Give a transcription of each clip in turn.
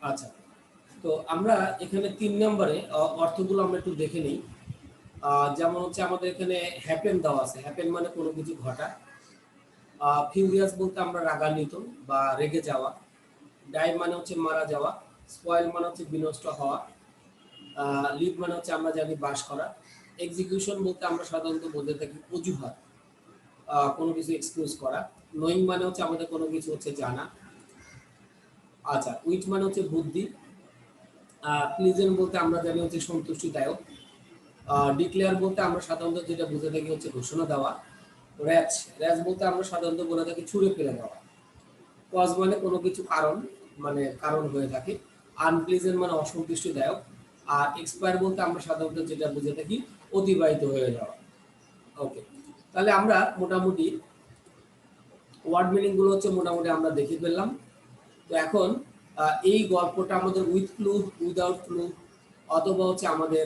আচ্ছা, তো আমরা এখানে ৩ নম্বরে অর্থগুলো আমরা একটু দেখে নিই। যেমন হচ্ছে আমাদের এখানে হ্যাপেন দেওয়া আছে। হ্যাপেন মানে কোনো কিছু ঘটা। ফিউরিয়াস বলতে আমরা রাগান্বিত বা রেগে যাওয়া। ডাই মানে হচ্ছে মারা যাওয়া। স্পয়েল মানে হচ্ছে বিনষ্ট হওয়া। লিভ মানে হচ্ছে আমরা জানি বাস করা। এক্সিকিউশন বলতে আমরা সাধারণত বলতে থাকি অজুহাত, কোনো কিছু এক্সকিউজ করা। নোয়িং মানে হচ্ছে আমাদের কোনো কিছু হচ্ছে জানা। আচ্ছা, উইচ মানে হচ্ছে বুদ্ধি। প্লিজেন্ট বলতে আমরা জানি হচ্ছে সন্তুষ্টিদায়ক। ডিক্লেয়ার বলতে আমরা সাধারণত যেটা বুঝে থাকি হচ্ছে ঘোষণা দেওয়া। র্যাচ র্যাচ বলতে আমরা সাধারণত বলে থাকি ছুঁড়ে ফেলে দেওয়া। কজ মানে কোনো কিছু কারণ, মানে কারণ হয়ে থাকে। আনপ্লিজেন্ট মানে অসন্তুষ্টিদায়ক। আর এক্সপায়ার বলতে আমরা সাধারণত যেটা বুঝে থাকি অতিবাহিত হয়ে যাওয়া। ওকে, তাহলে আমরা মোটামুটি ওয়ার্ড মিনিং গুলো হচ্ছে মোটামুটি আমরা দেখে ফেললাম। তো এখন এই গল্পটা আমাদের উইথ ক্লু, উইদাউট ক্লু, অথবা হচ্ছে আমাদের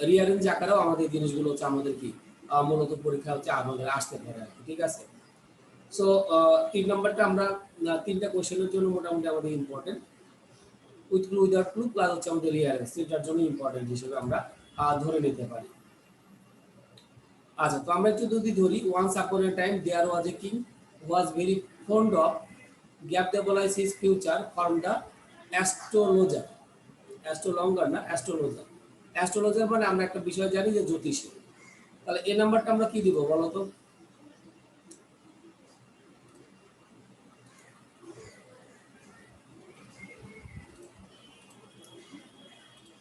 রিয়ারেঞ্জ আকারেও আমাদের জিনিসগুলো হচ্ছে আমাদের কি মূলত পরীক্ষা হচ্ছে আমাদের আসতে পারে আর কি। ঠিক আছে। সো ৩ নম্বরটা আমরা ৩টা কোশ্চেনের জন্য মোটামুটি আমাদের important. With clue, without clue plus হচ্ছে আমাদের রিয়ারেঞ্জ, সেটার জন্য ইম্পর্টেন্ট হিসেবে আমরা ধরে নিতে পারি। আচ্ছা, তো আমরা একটু যদি ধরি, once upon a time there was a king was very fond of গ্যাপটেবলাইজ his future from the astrologer. Astrologer না, অ্যাস্ট্রোলজার। অ্যাস্ট্রোলজার মানে আমরা একটা বিষয় জানি যে জ্যোতিষী। তাহলে এই নাম্বারটা আমরা কি দিব বলো তো?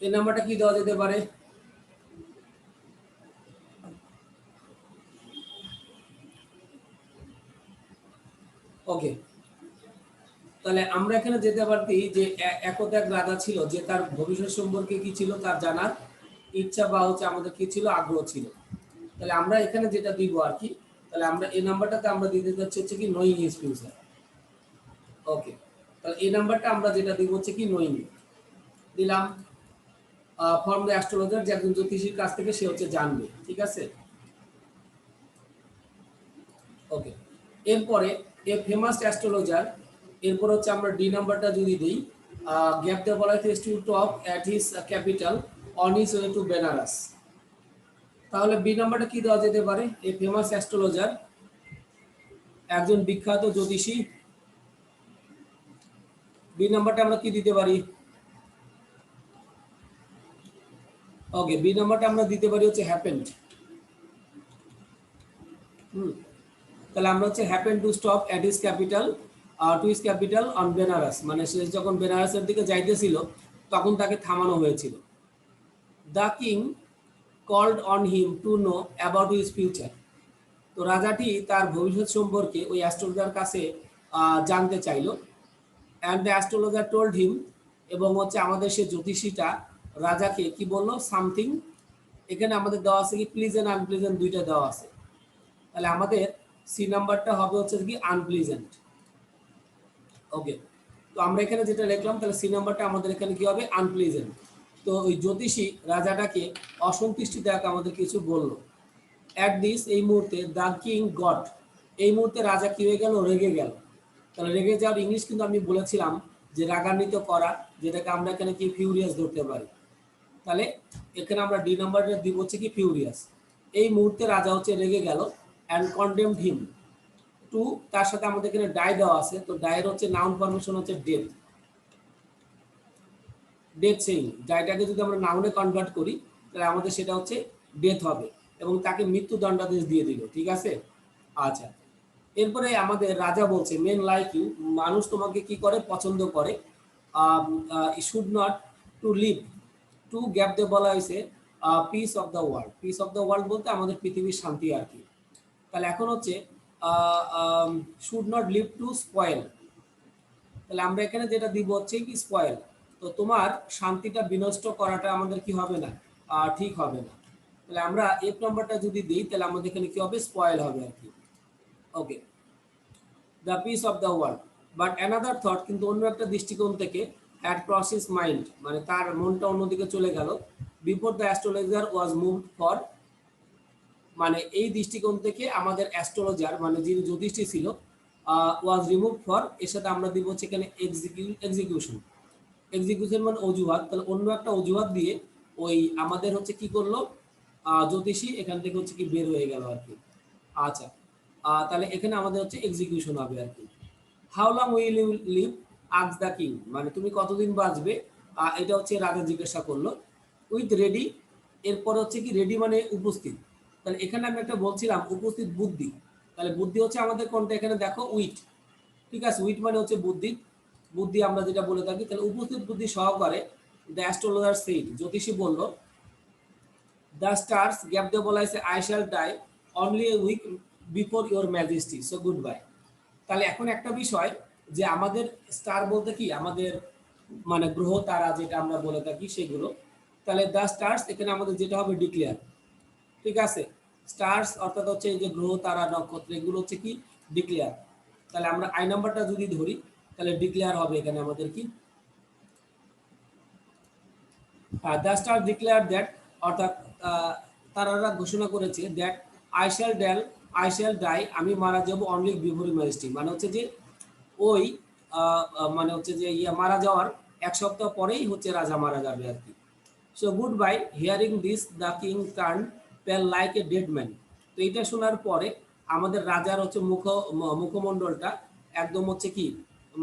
এই নাম্বারটা কি দেওয়া যেতে পারে? ওকে, তাহলে আমরা এখানে যেতে পারতি যে একদা এক রাজা ছিল যে তার ভবিষ্যৎ সম্পর্কে কি ছিল তার জানার ইচ্ছা বা হচ্ছে আমাদের কি ছিল, আগ্রহ ছিল। তাহলে আমরা এখানে যেটা দিব আর কি, তাহলে আমরা এই নাম্বারটাতে আমরা দিতে যাচ্ছি হচ্ছে কি নোয়িং হিজ ফিউচার। ওকে, তাহলে এই নাম্বারটা আমরা যেটা দিব হচ্ছে কি নোয়িং দিলাম। ফ্রম দ্য অ্যাস্ট্রোলজার, যে একজন জ্যোতিষীর কাছ থেকে সে হচ্ছে জানবে। ঠিক আছে। ওকে, এরপরে এ ফেমাস অ্যাস্ট্রোলজার, এরপর হচ্ছে আমরা ডি নাম্বারটা যদি দিই, গ্যাপ দ্য বলা to top at his capital on his way to Benares. তাহলে বি নাম্বারটা কি দেওয়া যেতে পারে? এ ফেমাস অ্যাস্ট্রোলজার, একজন বিখ্যাত জ্যোতিষী। বি নাম্বারটা আমরা কি দিতে পারি? ওকে, বি নাম্বারটা আমরা দিতে পারি হচ্ছে হ্যাপেন্ড। তাহলে আমরা হচ্ছে happen to stop at his capital, to his capital on Benares, মানে সে যখন বেনারসের দিকে যাইতেছিল তখন তাকে থামানো হয়েছিল। The king called on him to know about his future. তো রাজাটি তার ভবিষ্যৎ সম্পর্কে ওই অ্যাস্ট্রোলজার কাছে জানতে চাইল। And the astrologer told him, এবং হচ্ছে আমাদের সে জ্যোতিষীটা রাজাকে কি বললো, সামথিং। এখানে আমাদের দেওয়া আছে কি প্লিজেন্ট আনপ্লিজেন্ট দুইটা দেওয়া আছে। তাহলে আমাদের সি নাম্বারটা হবে হচ্ছে কি আনপ্লিজেন্ট। ওকে, তো আমরা এখানে যেটা লিখলাম, তাহলে সি নাম্বারটা আমাদের এখানে কি হবে, আনপ্লিজেন্ট। তো ওই জ্যোতিষী রাজাটাকে অসন্তুষ্টিদায়ক আমাদের কিছু বলল। অ্যাট দিস, এই মুহূর্তে, দ্য কিং গট, এই মুহূর্তে রাজা কি হয়ে গেল, রেগে গেল। তাহলে রেগে যাওয়ার ইংলিশ কিন্তু আমি বলেছিলাম যে রাগান্বিত করা, যেটাকে আমরা এখানে কি ফিউরিয়াস ধরতে পারি। তাহলে এখানে আমরা ডি নাম্বারটা দিব হচ্ছে কি ফিউরিয়াস। এই মুহূর্তে রাজা হচ্ছে রেগে গেল। অ্যান্ড কন্ডেমড হিম টু, তার সাথে আমাদের এখানে ডাই দেওয়া আছে। তো ডায়ের হচ্ছে নাউন ফরমেশন হচ্ছে ডেথ। ডেথ সেইং, ডাইটাকে যদি আমরা নাউনে কনভার্ট করি তাহলে আমাদের সেটা হচ্ছে ডেথ হবে, এবং তাকে মৃত্যু দণ্ডাদেশ দিয়ে দিল। ঠিক আছে। আচ্ছা, এরপরে আমাদের রাজা বলছে মেন লাইক ইউ, মানুষ তোমাকে কি করে, পছন্দ করে। Should not to live to gap দে বলা হয়েছে peace of the world. Peace of the world বলতে আমাদের পৃথিবীর শান্তি আর কি। তাহলে এখন হচ্ছে should not live to spoil. তাহলে আমরা এখানে যেটা দিব হচ্ছে কি স্পয়েল। তো তোমার শান্তিটা বিনষ্ট করাটা আমাদের কি হবে না, ঠিক হবে না। তাহলে আমরা এফ নাম্বারটা যদি দিই তাহলে আমাদের এখানে কি হবে, স্পয়েল হবে আর কি। Okay, the peace of the world, but another thought, কিন্তু অন্য একটা দৃষ্টিকোণ থেকে, হ্যাড ক্রস হিজ মাইন্ড, মানে তার মনটা অন্যদিকে চলে গেল। Before the astrologer was moved for, মানে এই দৃষ্টিকোণ থেকে আমাদের অ্যাস্ট্রোলজার মানে যিনি জ্যোতিষী ছিল ওয়াজ রিমুভ ফর, এর সাথে আমরা দিব হচ্ছে এখানে এক্সিকিউশন। এক্সিকিউশন মানে অজুহাত, তাহলে অন্য একটা অজুহাত দিয়ে ওই আমাদের হচ্ছে কি করলো জ্যোতিষী এখান থেকে হচ্ছে কি বের হয়ে গেল আর কি। আচ্ছা, তাহলে এখানে আমাদের হচ্ছে এক্সিকিউশন হবে আর কি। How long will you live ask the king, মানে তুমি কতদিন বাঁচবে, এটা হচ্ছে রাজা জিজ্ঞাসা করলো। উইথ রেডি, এরপরে হচ্ছে কি রেডি মানে উপস্থিত, তাহলে এখানে আমি একটা বলছিলাম উপস্থিত বুদ্ধি, তাহলে বুদ্ধি হচ্ছে আমাদের কোনটা, এখানে দেখো উইট, ঠিক আছে, উইট মানে হচ্ছে বুদ্ধি, বুদ্ধি আমরা যেটা বলে থাকি, তাহলে উপস্থিত বুদ্ধি সহকারে দ্য অ্যাস্ট্রোলজার সেইড, জ্যোতিষী বলল, দ্য স্টার্স গ্যাপ দিয়ে বলা হয়েছে I shall die only a week before your majesty, so goodbye. তাহলে এখন একটা বিষয় যে আমাদের স্টার বলতে কি আমাদের মানে গ্রহ তারা যেটা আমরা বলে থাকি সেগুলো, তাহলে দ্য স্টার্স এখানে আমাদের যেটা হবে ডিক্লেয়ার, ঠিক আছে, স্টার্স অর্থাৎ হচ্ছে এই যে গ্রহ তারা নক্ষত্র এগুলো হচ্ছে কি ডিক্লেয়ার, তাহলে আমরা আই নাম্বারটা যদি ধরি তাহলে ডিক্লেয়ার হবে এখানে আমাদের কি দ্য স্টার ডিক্লেয়ার দ্যাট, অর্থাৎ তারা ঘোষণা করেছে দ্যাট আই শ্যাল ডাই, আমি মারা যাব অনলি বিফোর ম্যাজেস্টি, মানে হচ্ছে যে ওই মানে হচ্ছে যে মারা যাওয়ার এক সপ্তাহ পরেই হচ্ছে রাজা মারা যাবে আর কি। So good bye, hearing this the king turn পেল লাইক এ ডেড ম্যান, তো এটা শোনার পরে আমাদের রাজার হচ্ছে মুখমণ্ডলটা একদম হচ্ছে কি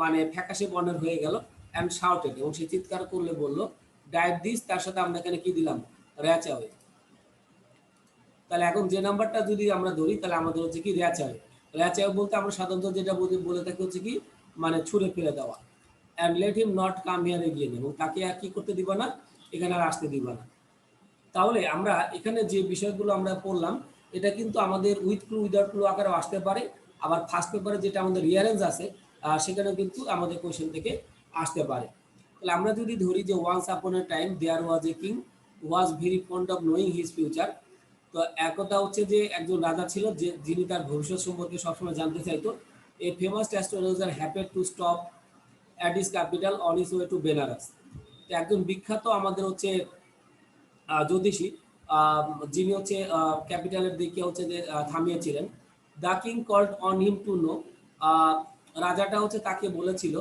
মানে ফ্যাকাশে বর্ণের হয়ে গেল, অ্যান্ড শাউটেড, এবং সে চিৎকার করলে বলল ডাইভ দিস, তার সাথে আমরা এখানে কি দিলাম র্যাচাওয়ে। তাহলে এখন যে নাম্বারটা যদি আমরা ধরি তাহলে আমাদের হচ্ছে কি র্যাচাওয়ে, র্যাচাওয়ে বলতে আমরা সাধারণত যেটা বলে থাকি হচ্ছে কি মানে ছুঁড়ে ফেলে দেওয়া, and let him not come here again, এবং তাকে আর কি করতে দিবা না, এখানে আর আসতে দিবা না। তাহলে আমরা এখানে যে বিষয়গুলো আমরা পড়লাম এটা কিন্তু আমাদের উইথ ক্লু উইদাউট ক্লু আকারে আসতে পারে, আবার ফার্স্ট পেপারে যেটা আমাদের রিয়ারেঞ্জ আছে সেখানে কিন্তু আমাদের কোয়েশ্চেন থেকে আসতে পারে। তাহলে আমরা যদি ধরি যে once upon a time there was a king was very fond of knowing his future, তো একথা হচ্ছে যে একজন রাজা ছিল যে যিনি তার ভবিষ্যৎ সম্পর্কে সবসময় জানতে চাইতো। A famous astrologer happened to stop at his capital on his way to Benares, তো একজন বিখ্যাত আমাদের হচ্ছে জ্যোতিষী যিনি হচ্ছে ক্যাপিটালের দিকে হচ্ছে যে থামিয়েছিলেন। The king called on him to know, রাজাটা হচ্ছে তাকে বলেছিল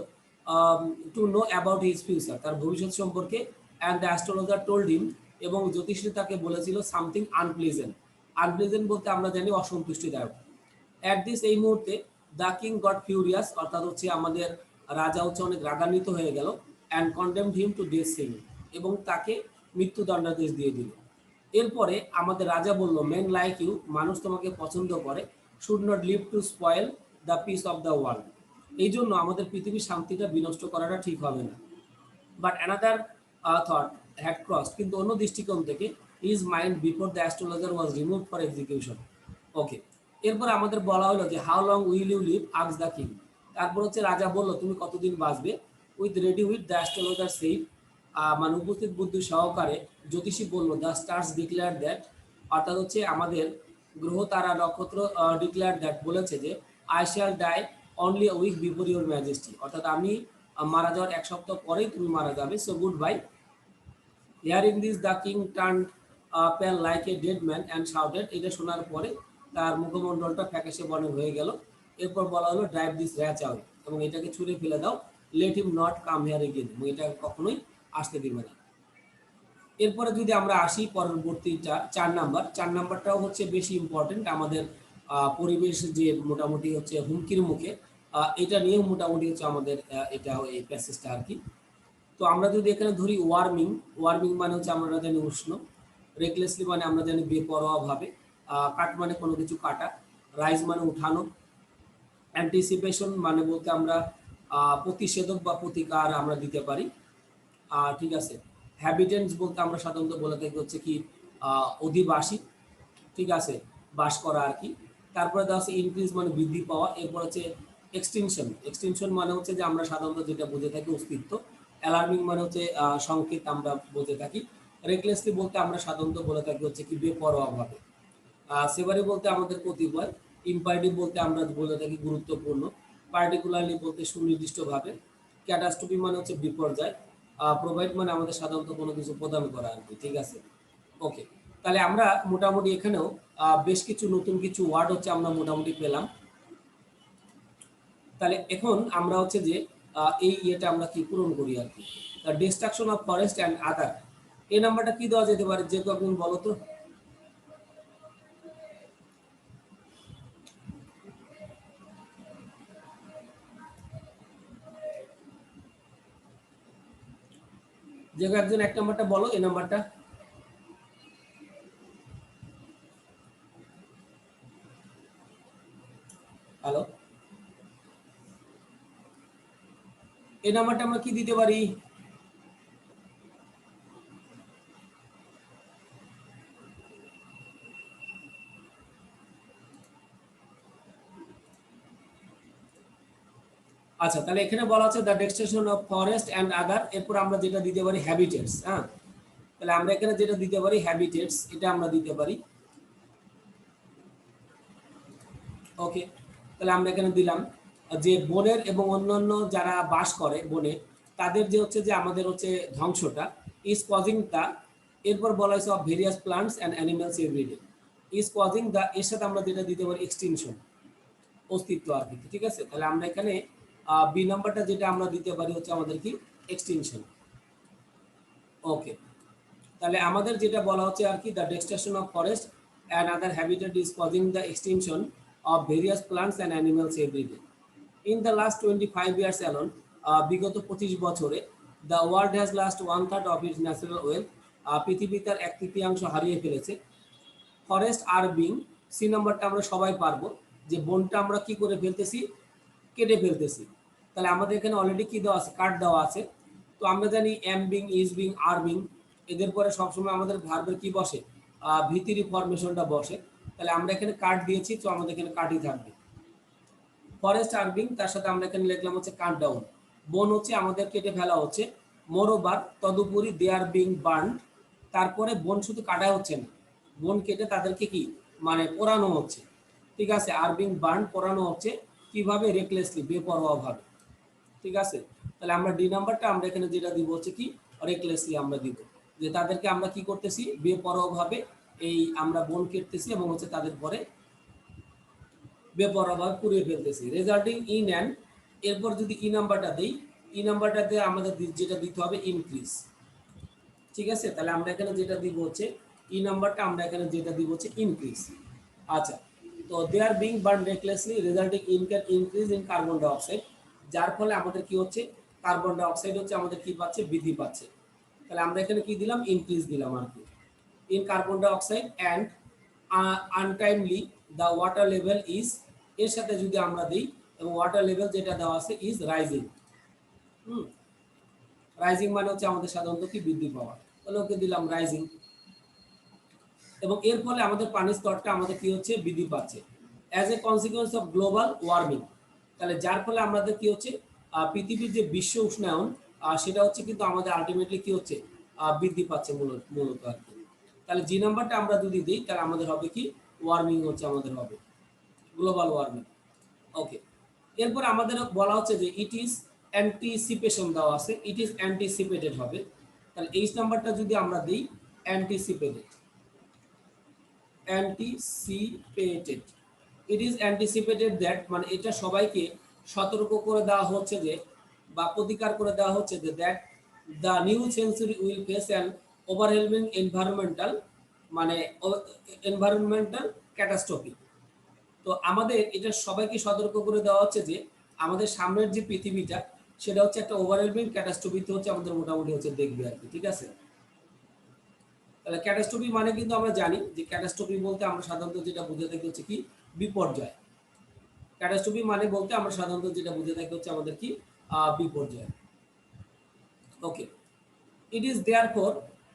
to know about his future, তার ভবিষ্যৎ সম্পর্কে, and the astrologer told him, এবং জ্যোতিষী তাকে বলেছিল সামথিং আনপ্লেজেন্ট, আনপ্লেজেন্ট বলতে আমরা জানি অসন্তুষ্টিদায়ক। অ্যাট দিস, এই মুহূর্তে দ্য কিং গট ফিউরিয়াস, অর্থাৎ হচ্ছে আমাদের রাজা হচ্ছে অনেক রাগান্বিত হয়ে গেল, and condemned him to death sentence, এবং তাকে মৃত্যুদণ্ডাদেশ দিয়ে দিল। এরপরে আমাদের রাজা বলল মেন লাইক ইউ, মানুষ তোমাকে পছন্দ করে, should not live to spoil the peace of the world, এই জন্য আমাদের পৃথিবীর শান্তিটা বিনষ্ট করাটা ঠিক হবে না। But another thought had cross, কিন্তু অন্য দৃষ্টিকোণ থেকে his mind before the astrologer was remove for execution. Okay, এরপর আমাদের বলা হলো যে how long will you live ask the king, তারপর হচ্ছে রাজা বললো তুমি কতদিন বাঁচবে। With ready with the astrologer said, মানে উপস্থিত বুদ্ধি সহকারে জ্যোতিষী বললো দ্য স্টার্স ডিক্লেয়ার দ্যাট, অর্থাৎ হচ্ছে আমাদের গ্রহ তারা নক্ষত্র ডিক্লেয়ার দ্যাট বলেছে যে I shall die only a week before your majesty, অর্থাৎ আমি মারা যাওয়ার এক সপ্তাহ পরেই তুমি মারা যাবে, so good bye. Hearing this the king turn পেল like a dead man and shouted, এটা শোনার পরে তার মুখমণ্ডলটা ফ্যাকাশে বর্ণের হয়ে গেল। এরপর বলা হলো ড্রাইভ দিস র্যাচ আউট, এবং এটাকে ছুঁড়ে ফেলে দাও, let him not come here again, এবং এটা কখনোই আসতে দিবে না। এরপরে যদি আমরা আসি পরবর্তীটা 4 নাম্বারটাও হচ্ছে বেশি ইম্পর্টেন্ট আমাদের পরিবেশ যে মোটামুটি হচ্ছে হুমকির মুখে, এটা নিয়েও মোটামুটি হচ্ছে আমাদের এটা এই প্যাসেজটা আর কি। তো আমরা যদি এখানে ধরি ওয়ার্মিং, ওয়ার্মিং মানে হচ্ছে আমরা জানি উষ্ণ, রেকলেসলি মানে আমরা জানি বেপরোয়া ভাবে, কাট মানে কোনো কিছু কাটা, রাইজ মানে উঠানো, অ্যান্টিসিপেশন মানে বলতে আমরা প্রতিষেধক বা প্রতিকার আমরা দিতে পারি, ঠিক আছে। হ্যাবিটেন্স বলতে আমরা সাধারণত বলে থাকি হচ্ছে কি অধিবাসী, ঠিক আছে, বাস করা আর কি। তারপরে দেওয়া আছে ইনক্রিজ মানে বৃদ্ধি পাওয়া, এরপর হচ্ছে এক্সটেনশন, এক্সটেনশন মানে হচ্ছে যে আমরা সাধারণত যেটা বুঝে থাকি অস্তিত্ব, অ্যালার্মিং মানে হচ্ছে সংকেত আমরা বুঝে থাকি, রেকলেসলি বলতে আমরা সাধারণত বলে থাকি হচ্ছে কি বেপরোয়াভাবে, সেভারি বলতে আমাদের কতিপয়, ইম্পারেটিভ বলতে আমরা বলে থাকি গুরুত্বপূর্ণ, পার্টিকুলারলি বলতে সুনির্দিষ্টভাবে, ক্যাটাস্ট্রফি মানে হচ্ছে বিপর্যয়, প্রোভাইড মানে আমাদের সাধারণত কোনো কিছু প্রদান করা আর কি, ঠিক আছে। ওকে, তাহলে আমরা মোটামুটি এখানেও বেশ কিছু নতুন কিছু ওয়ার্ড হচ্ছে আমরা মোটামুটি পেলাম। তাহলে এখন আমরা হচ্ছে যে এই ইয়েটা আমরা কি পূরণ করি আর কি, ডিস্ট্রাকশন অফ ফরেস্ট অ্যান্ড আদার, এই নাম্বারটা কি দেওয়া যেতে পারে, যে কেউ একজন বলো তো। যে কেউ একজন এক নাম্বারটা বলো, এই নাম্বারটা। হ্যালো, এই নাম্বারটা আমরা কি দিতে পারি? আচ্ছা, তাহলে এখানে বলা আছে the destination of forest and আদার, এরপর আমরা যেটা দিতে পারি হ্যাবিটেটস। হ্যাঁ, তাহলে আমরা এখানে যেটা দিতে পারি হ্যাবিটেটস, এটা আমরা দিতে পারি। ওকে, তাহলে আমরা এখানে দিলাম যে বনের এবং অন্যান্য যারা বাস করে বনে, তাদের যে হচ্ছে যে আমাদের হচ্ছে ধ্বংসটা ইজ কজিং দ্য, এরপর বলা হয়েছে of various plants and animals everyday, is causing the, এর সাথে আমরা যেটা দিতে পারি এক্সটিনশন, অস্তিত্ব আর কি। ঠিক আছে, তাহলে আমরা এখানে বি নাম্বারটা যেটা আমরা দিতে পারি হচ্ছে আমাদের কি এক্সটিনশন। ওকে, তাহলে আমাদের যেটা বলা হচ্ছে আর কি the destruction of forest and other habitat is causing the extinction of various plants and animals everyday in the last 25 years alone, বিগত 25 বছরে the world has lost 1/3 of its natural wealth, পৃথিবী তার 1/3 হারিয়ে ফেলেছে। ফরেস্ট আর বিং, সি নাম্বারটা আমরা সবাই পারবো যে বনটা আমরা কি করে ফেলতেছি, কেটে ফেলতেছি। তাহলে আমাদের এখানে অলরেডি কি দেওয়া আছে, কাট দেওয়া আছে। তো আমরা জানি am being, is being, are being, এদের পরে সবসময় আমাদের ভার্বের কি বসে, ভিতরি ফরমেশনটা বসে। তাহলে আমরা এখানে কাট দিয়েছি, তো আমাদের এখানে কাটই থাকবে। ফরেস্ট আর বিং, তার সাথে আমরা এখানে লিখলাম হচ্ছে কাট ডাউন, বন হচ্ছে আমাদের কেটে ফেলা হচ্ছে। মোরওভার, তদুপরি দে আর বিং বার্ন, তারপরে বন শুধু কাটা হচ্ছে না, বন কেটে তাদেরকে কি মানে পোড়ানো হচ্ছে। ঠিক আছে, আর বিং বার্ন, পোড়ানো হচ্ছে কিভাবে, রেকলেসলি, বেপরোয়া ভাবে। ঠিক আছে, তাহলে আমরা ডি নাম্বারটা আমরা এখানে যেটা দিব হচ্ছে কি রেকলেসলি আমরা দিব, যে তাদেরকে আমরা কি করতেছি বেপরোয়া ভাবে এই আমরা বন কেটতেছি এবং হচ্ছে তাদের পরে বেপরোয়াভাবে পুড়িয়ে ফেলতেছি, রেজাল্টিং ইন অ্যান, এরপর যদি ই নাম্বারটা দিই, ই নাম্বারটাতে আমাদের যেটা দিতে হবে ইনক্রিজ। ঠিক আছে, তাহলে আমরা এখানে যেটা দিব হচ্ছে ই নাম্বারটা আমরা এখানে যেটা দিব হচ্ছে ইনক্রিজ। আচ্ছা, তো they are being burn recklessly resulting increase in carbon dioxide, যার ফলে আমাদের কি হচ্ছে কার্বন ডাইঅক্সাইড হচ্ছে আমাদের কি পাচ্ছে, বৃদ্ধি পাচ্ছে। তাহলে আমরা এখানে কি দিলাম, ইনক্রিজ দিলাম আর কি, in carbon dioxide and untimely the water level is, এর সাথে যদি আমরা দিই এবং ওয়াটার লেভেল যেটা দেওয়া আছে ইজ রাইজিং। রাইজিং মানে হচ্ছে আমাদের সাধারণত কি বৃদ্ধি পাওয়া, তাহলে ওকে দিলাম রাইজিং, এবং এর ফলে আমাদের পানির স্তরটা আমাদের কি হচ্ছে বৃদ্ধি পাচ্ছে as a consequence of global warming. তাহলে যার ফলে আমাদের কি হচ্ছে পৃথিবীর যে বিশ্ব উষ্ণায়ন সেটা হচ্ছে কিন্তু আমাদের আলটিমেটলি কি হচ্ছে বৃদ্ধি পাচ্ছে মূলত আর কি। তাহলে জি নাম্বারটা আমরা যদি দিই তাহলে আমাদের হবে কি ওয়ার্মিং হচ্ছে আমাদের হবে গ্লোবাল ওয়ার্মিং। ওকে, এরপর আমাদের বলা হচ্ছে যে ইট ইজ অ্যান্টিসিপেশন দেওয়া আছে, ইট ইজ অ্যান্টিসিপেটেড হবে। তাহলে এইচ নাম্বারটা যদি আমরা দিই anticipated, anticipated, it is anticipated that, মানে এটা সবাইকে সতর্ক করে দেওয়া হচ্ছে যে বা প্রতিকার করে দেওয়া হচ্ছে যে that the new century will face an overwhelming environmental, মানে এনভায়রনমেন্টাল ক্যাটাস্ট্রফি। তো আমাদের এটা সবাইকে সতর্ক করে দেওয়া হচ্ছে যে আমাদের সামনের যে পৃথিবীটা সেটা হচ্ছে একটা ওভারহেলমিং ক্যাটাস্ট্রফিতে হচ্ছে আমাদের মোটামুটি হচ্ছে দেখবে আর কি। ঠিক আছে, তাহলে ক্যাটাস্ট্রফি মানে কিন্তু আমরা জানি যে ক্যাটাস্ট্রফি বলতে আমরা সাধারণত যেটা বুঝে থাকি হচ্ছে কি বিপর্যয়। ক্যাটাস্ট্রফি মানে বলতে আমরা সাধারণত যেটা বুঝে থাকি হচ্ছে আমাদের কি বিপর্যয়। ওকে, ইট ইজ দেয়ারফর,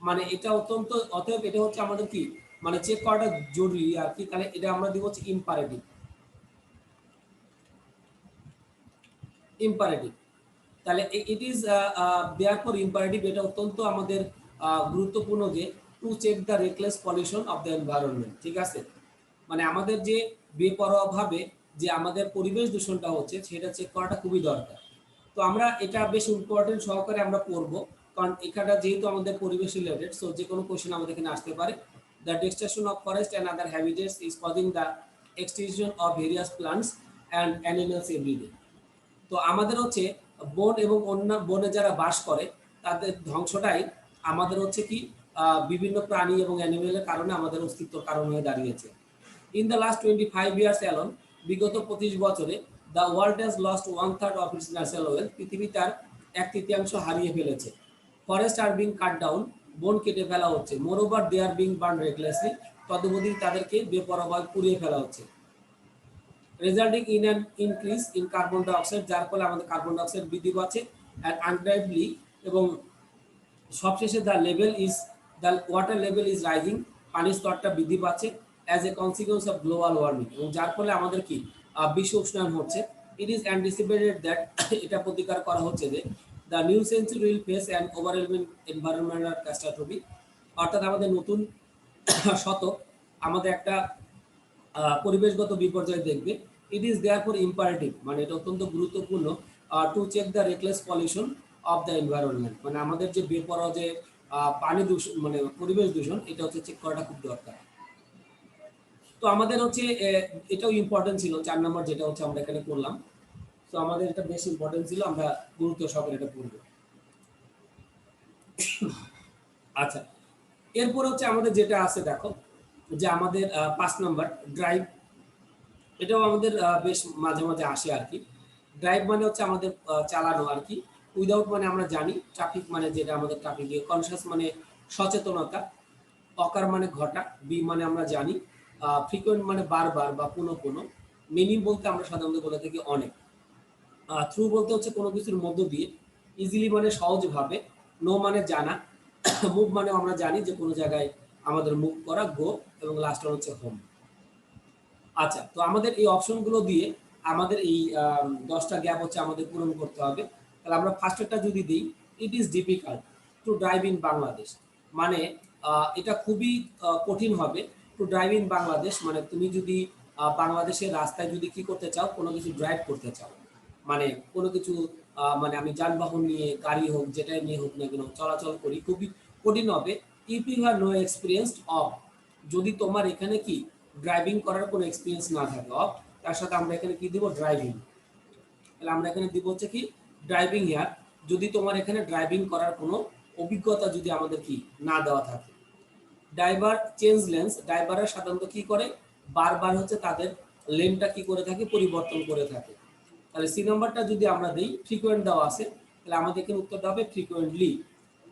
মানে এটা অত্যন্ত, অতএব এটা হচ্ছে আমাদের কি মানে চেক করাটা জরুরি আর কি। তাহলে এটা আমরা দিব হচ্ছে ইম্পারেটিভ, ইম্পারেটিভ। তাহলে ইট ইজ দেয়ারফর ইম্পারেটিভ, এটা অত্যন্ত আমাদের গুরুত্বপূর্ণ যে to check the reckless pollution of the environment. ঠিক আছে, মানে আমাদের যে বেপরোয়াভাবে যে আমাদের পরিবেশ দূষণটা হচ্ছে সেটা চেক করাটা খুবই দরকার। তো আমরা এটা বেশ ইম্পর্টেন্ট সহকারে আমরা পড়বো, কারণ এখানটা যেহেতু আমাদের পরিবেশ রিলেটেড, সো যে কোনো কোয়েশ্চেন আমাদের এখানে আসতে পারে। The destruction of forest and other habitats is causing the extinction of various plants and animals everyday. তো আমাদের হচ্ছে বন এবং অন্য বনে যারা বাস করে তাদের ধ্বংসটাই আমাদের হচ্ছে কি বিভিন্ন প্রাণী এবং অ্যানিমেলের কারণে আমাদের অস্তিত্বর কারণ হয়ে দাঁড়িয়েছে। In the last 25 years alone, বিগত 25 বছরে the world has lost 1/3 of its natural wealth, পৃথিবী তার 1/3 হারিয়ে ফেলেছে। Forest are being cut down, বন কেটে ফেলা হচ্ছে। Moreover they are being burn recklessly, তদুপরি তাদেরকে বেপরোয়াভাবে পুড়িয়ে ফেলা হচ্ছে। Resulting in an increase in carbon dioxide, যার ফলে আমাদের কার্বন ডাইঅক্সাইড বৃদ্ধি পাচ্ছে। অ্যান্ড আনডাউটেডলি, এবং সবশেষে the water level is rising, পানির স্তরটা বৃদ্ধি পাচ্ছে as a consequence of global warming, এবং যার ফলে আমাদের কি বিশ্ব উষ্ণায়ন হচ্ছে। ইট ইজ অ্যান্টিসিপেটেড দ্যাট, এটা প্রতিকার করা হচ্ছে যে the new century will face an overwhelming environmental catastrophe, অর্থাৎ আমাদের নতুন শতক আমাদের একটা পরিবেশগত বিপর্যয় দেখবে। ইট ইজ দেয়ারফর ইম্পারেটিভ, মানে এটা অত্যন্ত গুরুত্বপূর্ণ to check the reckless pollution of the environment, মানে আমাদের যে বেপরোয়া যে পানি দূষণ মানে পরিবেশ দূষণ, এটা হচ্ছে চেক করাটা খুব দরকার। তো আমাদের হচ্ছে এটাও ইম্পর্টেন্ট ছিল 4 নম্বর, যেটা হচ্ছে আমরা এখানে করলাম। তো আমাদের এটা বেশ ইম্পর্টেন্ট ছিল, আমরা গুরুত্ব সহকারে এটা পড়ব। আচ্ছা, এরপর হচ্ছে আমাদের যেটা আছে দেখো, যে আমাদের 5 নম্বর ড্রাইভ, এটাও আমাদের বেশ মাঝে মাঝে আসে আর কি। ড্রাইভ মানে হচ্ছে আমাদের চালানো আর কি। উইদাউট মানে আমরা জানি, ট্রাফিক মানে যেটা আমাদের ট্রাফিকে, কনসিয়াস মানে সচেতনতা, অকার মানে ঘটা, বি মানে আমরা জানি, ফ্রিকোয়েন্ট মানে বারবার বা পুনঃ পুনঃ, মেনি বলতে আমরা সাধারণত বলে থাকি অনেক, থ্রু বলতে হচ্ছে কোনো কিছুর মধ্য দিয়ে, ইজিলি মানে সহজভাবে, নো মানে জানা, মুভ মানে আমরা জানি যে কোনো জায়গায় আমাদের মুভ করা, গো, এবং লাস্ট হচ্ছে হোম। আচ্ছা, তো আমাদের এই অপশনগুলো দিয়ে আমাদের এই 10টা গ্যাপ হচ্ছে আমাদের পূরণ করতে হবে। তাহলে আমরা ফার্স্টেরটা যদি দিই, ইট is difficult to drive in Bangladesh, মানে এটা খুবই কঠিন হবে টু ড্রাইভ ইন বাংলাদেশ, মানে তুমি যদি বাংলাদেশের রাস্তায় যদি কি করতে চাও, কোনো কিছু ড্রাইভ করতে চাও, মানে কোনো কিছু মানে আমি যানবাহন নিয়ে, গাড়ি হোক, যেটাই নিয়ে হোক না কেন চলাচল করি, খুবই কঠিন হবে। If you have no experience of, যদি তোমার এখানে কি ড্রাইভিং করার কোনো এক্সপিরিয়েন্স না থাকে, অফ তার সাথে আমরা এখানে কি দিব, ড্রাইভিং। তাহলে আমরা এখানে দিব হচ্ছে কি ড্রাইভিং ইয়ার, যদি তোমার এখানে ড্রাইভিং করার কোনো অভিজ্ঞতা যদি আমাদের কি না দেওয়া থাকে। ড্রাইভার চেঞ্জ লেন্স, ড্রাইভাররা সাধারণত কি করে, বারবার হচ্ছে তাদের লেনটা কি করে থাকে, পরিবর্তন করে থাকে। তাহলে সি নাম্বারটা যদি আমরা দিই, ফ্রিকোয়েন্ট দেওয়া আছে, তাহলে আমাদের এখানে উত্তরটা হবে ফ্রিকোয়েন্টলি।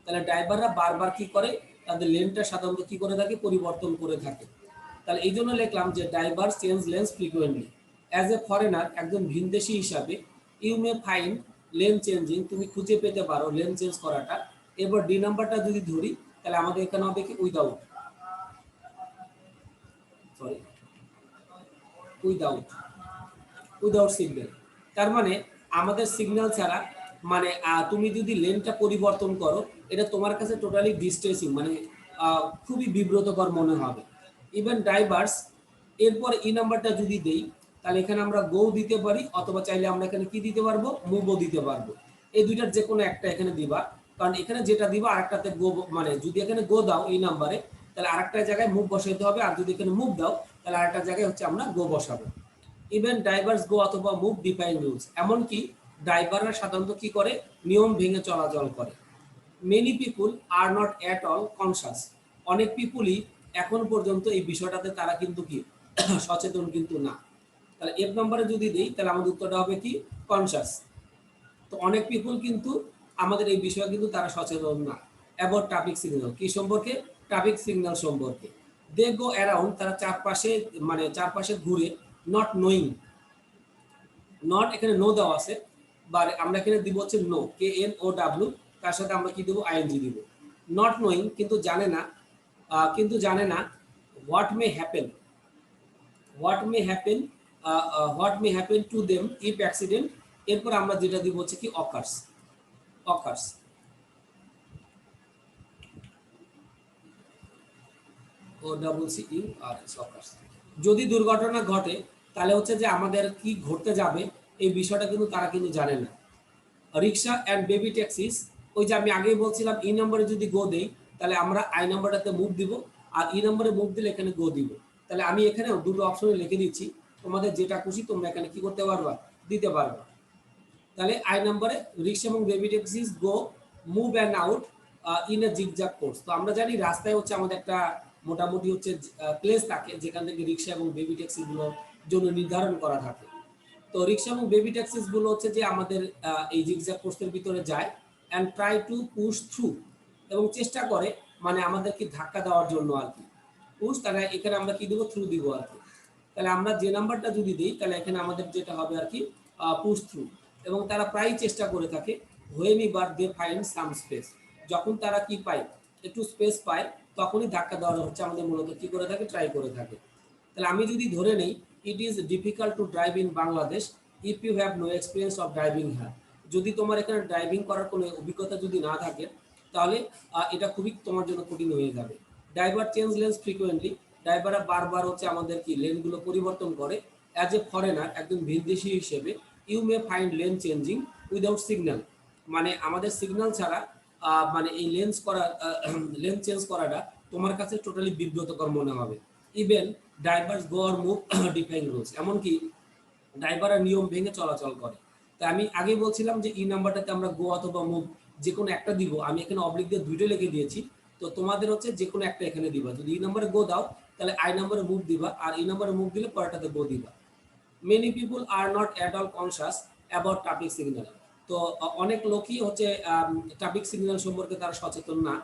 তাহলে ড্রাইভাররা বারবার কি করে, তাদের লেনটা সাধারণত কি করে থাকে, পরিবর্তন করে থাকে। তাহলে এই জন্য লিখলাম যে driver change lanes frequently. As a foreigner, একজন ভিনদেশি হিসাবে, you may find lane changing, তুমি খুঁজে পেতে পারো লেন চেঞ্জ করাটা। এবার ডি নাম্বারটা যদি ধরি, তাহলে আমাদের এখানে হবে কি without, sorry without, without signal. তার মানে আমাদের সিগন্যাল ছাড়া, মানে তুমি যদি লেনটা পরিবর্তন করো, এটা তোমার কাছে টোটালি ডিস্ট্রেসিং, মানে খুবই বিব্রতকর মনে হবে। ইভেন ড্রাইভার্স, এরপর এই নাম্বারটা যদি দেই, তাহলে এখানে আমরা গো দিতে পারি, অথবা চাইলে আমরা এখানে কি দিতে পারবো, মুভও দিতে পারবো। এই দুইটার যে কোনো একটা এখানে দিবা, কারণ এখানে যেটা দিবা আরেকটাতে গো, মানে যদি এখানে গো দাও এই নাম্বারে, তাহলে আরেকটা জায়গায় মুভ বসাইতে হবে, আর যদি এখানে মুভ দাও তাহলে আরেকটা জায়গায় হচ্ছে আমরা গো বসাবো। ইভেন ড্রাইভার্স গো অথবা মুভ ডিফাইন রুলস, এমনকি ড্রাইভাররা সাধারণত কি করে, নিয়ম ভেঙে চলাচল করে। Many people are not at all conscious, অনেক পিপুলই এখন পর্যন্ত এই বিষয়টাতে তারা কিন্তু কি সচেতন কিন্তু না। তাহলে এফ নম্বরে যদি দেই, তাহলে আমাদের উত্তরটা হবে কি কনসাস। তো অনেক পিপুল কিন্তু আমাদের এই বিষয়ে কিন্তু তারা সচেতন না। অ্যাবাউট ট্রাফিক সিগন্যাল, কি সম্পর্কে, ট্রাফিক সিগন্যাল সম্পর্কে। দে গো অ্যারাউন্ড, তারা চারপাশে মানে চারপাশে ঘুরে, নট নোয়িং, নট এখানে নো দেওয়া আছে, বা আমরা এখানে দিব হচ্ছে know, K N O W, তার সাথে আমরা কি দেবো, আইএনজি দিব। নট নোয়িং, কিন্তু জানে না, what may happen, what may happen, what may happen to them if accident. এরপর আমরা যেটা দিব হচ্ছে কি occurs, occurs, O double C U R S, occurs. যদি দুর্ঘটনা ঘটে, তাহলে হচ্ছে যে আমাদের কি ঘটতে যাবে এই বিষয়টা কিন্তু তারা কিন্তু জানে না। রিক্সা অ্যান্ড বেবি ট্যাক্সিস, ওই যে আমি আগেই বলছিলাম ই নম্বরে যদি গো দেই, তাহলে আমরা আই নাম্বারটাতে মুভ দিব, আর ই নম্বরে মুভ দিলে এখানে গো দিব। তাহলে আমি এখানে দুটো অপশনে লিখে দিচ্ছি, তোমাদের যেটা খুশি তোমরা এখানে কি করতে পারবা, দিতে পারবা। তাহলে আই নাম্বারে রিক্সা এবং baby taxis go move and out in a zigzag course. তো আমরা জানি রাস্তায় হচ্ছে আমাদের একটা মোটামুটি হচ্ছে প্লেস থাকে যেখান থেকে রিক্সা এবং বেবি ট্যাক্সিগুলোর জন্য নির্ধারণ করা থাকে। তো রিক্সা এবং বেবি ট্যাক্সিস গুলো হচ্ছে যে আমাদের এই জিগজ্যাগ কোর্সের ভিতরে যায় and try to push through, এবং চেষ্টা করে মানে আমাদেরকে ধাক্কা দেওয়ার জন্য আর কি। পুশ তাহলে এখানে আমরা কি দিব, থ্রু দিব আর কি। তাহলে আমরা যে নাম্বারটা যদি দিই তাহলে এখানে আমাদের যেটা হবে আর কি পুশ থ্রু। এবং তারা প্রায়ই চেষ্টা করে থাকে whenever they find some space, যখন তারা কি পায় একটু স্পেস পায় তখনই ধাক্কা দেওয়ার হচ্ছে আমাদের মূলত কি করে থাকে, ট্রাই করে থাকে। তাহলে আমি যদি ধরে নেই it is difficult to drive in Bangladesh if you have no experience of driving হ্যাঁ, যদি তোমার এখানে ড্রাইভিং করার কোনো অভিজ্ঞতা যদি না থাকে তাহলে এটা খুবই তোমার জন্য কঠিন হয়ে যাবে। ড্রাইভার চেঞ্জ লেন্স ফ্রিকোয়েন্টলি, ড্রাইভাররা বারবার হচ্ছে আমাদের কি লেনগুলো পরিবর্তন করে। অ্যাজ এ ফরেনার একজন ভিনদেশী হিসেবে you may find lane changing without signal, মানে আমাদের সিগন্যাল ছাড়া মানে এই লেন চেঞ্জ করাটা তোমার কাছে টোটালি বিব্রতকর মনে হবে। Even drivers go or move defying rules, এমনকি ড্রাইভাররা নিয়ম ভেঙে চলাচল করে। তাই আমি আগে বলছিলাম যে ই নাম্বারটাতে আমরা গো অথবা মুভ যে কোনো একটা দিব, আমি এখানে অবলিক দিয়ে দুইটা লিখে দিয়েছি। তো তোমাদের হচ্ছে যে কোনো একটা এখানে দিবা, যদি ই নাম্বারে গো দাও তাহলে আই নাম্বারে মুভ দিবা, আর ই নাম্বারে মুভ দিলে পরেরটাতে গো দিবা। Many people are not at all conscious about traffic signal. তো অনেক লোকই হচ্ছে ট্রাফিক সিগন্যাল সম্পর্কে তারা সচেতন না।